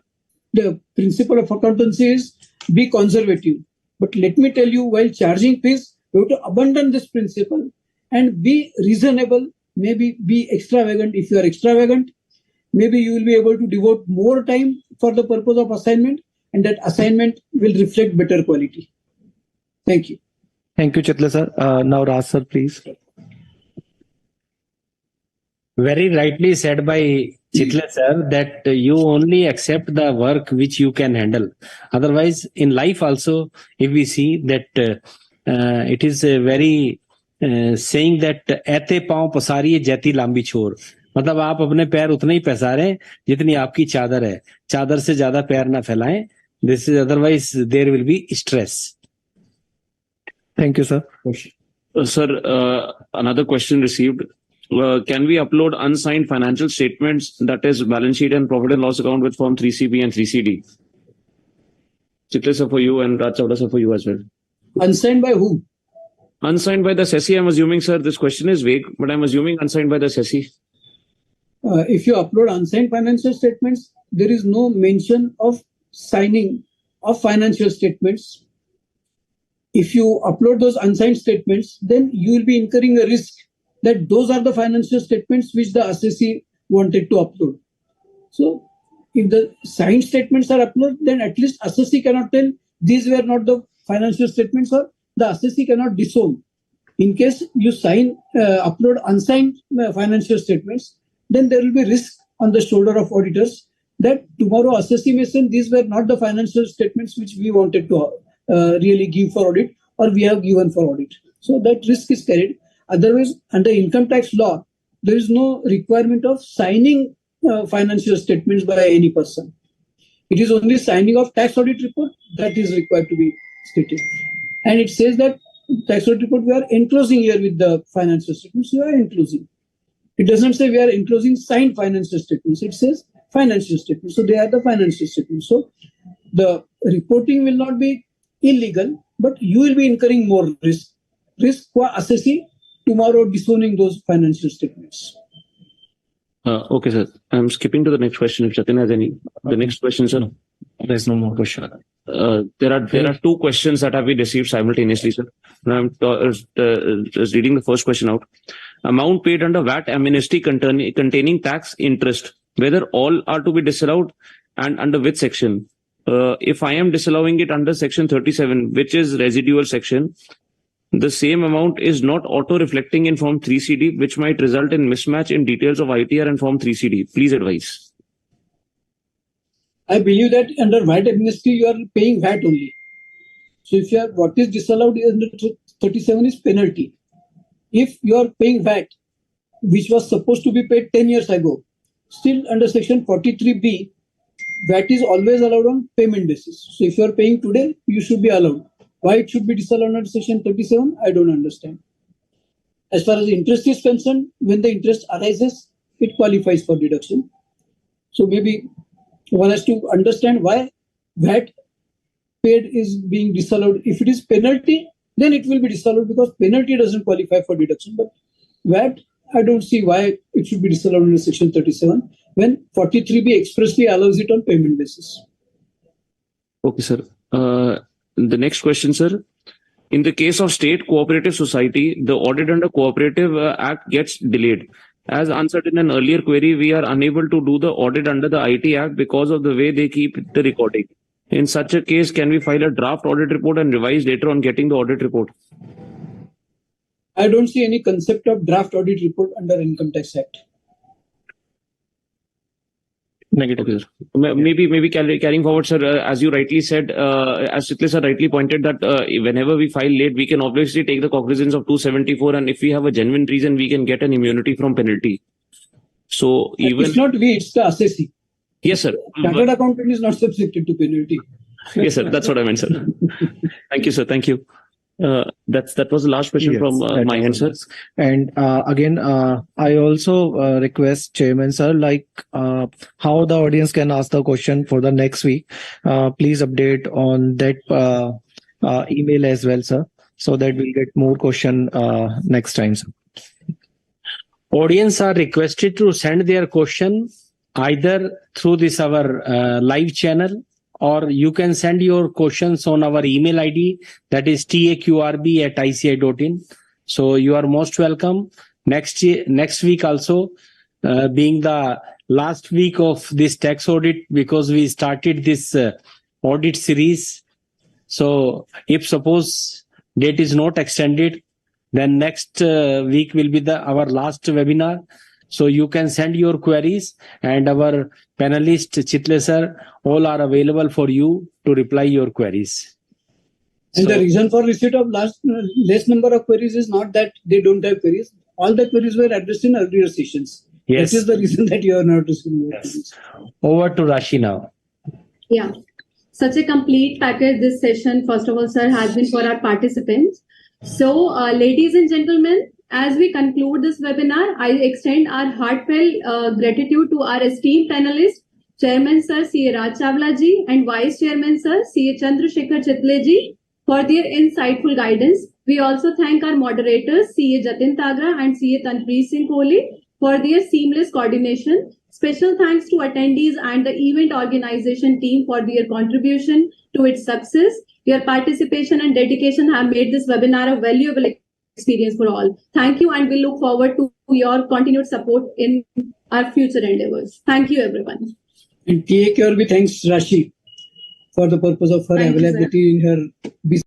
The principle of accountancy is be conservative. But let me tell you, while charging fees, we have to abandon this principle and be reasonable, maybe be extravagant. If you are extravagant, maybe you will be able to devote more time for the purpose of assignment, and that assignment will reflect better quality. Thank you. Thank you, Chitla sir. Now Raj sir, please. Very rightly said by Chitla sir that you only accept the work which you can handle. Otherwise, in life also, if we see that it is a very saying that ऐते पांव पसारिए जैती लंबी छोर, मतलब आप अपने पैर उतने ही पसारें जितनी आपकी चादर है, चादर से ज्यादा पैर ना फैलाएं. This is otherwise there will be stress. Thank you, sir. Sir, another question received. Can we upload unsigned financial statements, that is balance sheet and profit and loss account with form 3CB and 3CD? Chitla sir for you and Raj Chawda sir for you as well. Unsigned by whom? Unsigned by the SESI, I'm assuming, sir. This question is vague, but I'm assuming unsigned by the SESI. If you upload unsigned financial statements, there is no mention of signing of financial statements. If you upload those unsigned statements, then you will be incurring a risk that those are the financial statements which the assessee wanted to upload. So if the signed statements are uploaded, then at least assessee cannot tell these were not the financial statements, or the assessee cannot disown. In case you upload unsigned financial statements, then there will be risk on the shoulder of auditors that tomorrow assessee may say these were not the financial statements which we wanted to really give for audit, or we have given for audit. So that risk is carried. Otherwise, under income tax law, there is no requirement of signing financial statements by any person. It is only signing of tax audit report that is required to be stated. And it says that tax audit report, we are enclosing here with the financial statements. We are enclosing. It doesn't say we are enclosing signed financial statements. It says financial statements. So they are the financial statements. So the reporting will not be illegal, but you will be incurring more risk. Risk for assessing tomorrow disowning those financial statements. Okay, sir. I'm skipping to the next question. If Jatin has any, the next question, sir. There's no more question. There are two questions that have been received simultaneously, sir. I'm just reading the first question out. Amount paid under VAT amnesty containing tax interest, whether all are to be disallowed and under which section? If I am disallowing it under section 37, which is residual section, the same amount is not auto-reflecting in form 3CD, which might result in mismatch in details of ITR and form 3CD. Please advise. I believe that under VAT amnesty, you are paying VAT only. So if you are, what is disallowed under 37 is penalty. If you are paying VAT, which was supposed to be paid 10 years ago, still under section 43B, VAT is always allowed on payment basis. So if you are paying today, you should be allowed. Why it should be disallowed under section 37, I don't understand. As far as the interest is concerned, when the interest arises, it qualifies for deduction. So maybe one has to understand why VAT paid is being disallowed. If it is penalty, then it will be disallowed because penalty doesn't qualify for deduction. But VAT, I don't see why it should be disallowed under Section 37 when 43B expressly allows it on payment basis. Okay, sir. The next question, sir. In the case of state cooperative society, the audit under Cooperative Act gets delayed. As answered in an earlier query, we are unable to do the audit under the IT Act because of the way they keep the recording. In such a case, can we file a draft audit report and revise later on getting the audit report? I don't see any concept of draft audit report under Income Tax Act. Negative. Okay, sir. Maybe carrying forward, sir, as you rightly said, as Chitla sir rightly pointed that whenever we file late, we can obviously take the cognizance of 274, and if we have a genuine reason, we can get an immunity from penalty. So even it's not we, it's the assessee. Yes, sir. Chartered accountant is not subjected to penalty. Yes, sir. That's what I meant, sir. Thank you, sir. Thank you. That was the last question from my end, sir. And again, I also request Chairman, sir, like how the audience can ask the question for the next week. Please update on that email as well, sir, so that we'll get more question next time, sir. Audience are requested to send their question either through this our live channel, or you can send your questions on our email ID, that is taqrb@ici.in. So you are most welcome. Next week also, being the last week of this tax audit, because we started this audit series. So if suppose date is not extended, then next week will be our last webinar. So you can send your queries, and our panelist Chitla sir all are available for you to reply your queries. And the reason for receipt of less number of queries is not that they don't have queries. All the queries were addressed in earlier sessions. Yes. That is the reason that you are not receiving your queries. Over to Rashi now. Yeah. Such a complete package this session, first of all, sir, has been for our participants. So, ladies and gentlemen, as we conclude this webinar, I extend our heartfelt gratitude to our esteemed panelists, Chairman Sir C.A. Raj Chawla ji and Vice Chairman Sir C.A. Chandrasekhar Chitale ji for their insightful guidance. We also thank our moderators C.A. Jatin Tagra and C.A. Tanpreet Singh Kohli for their seamless coordination. Special thanks to attendees and the event organization team for their contribution to its success. Your participation and dedication have made this webinar a valuable experience for all. Thank you, and we look forward to your continued support in our future endeavors. Thank you, everyone. And TAQRB thanks Rashi for the purpose of her Thank you, sir. availability in her busy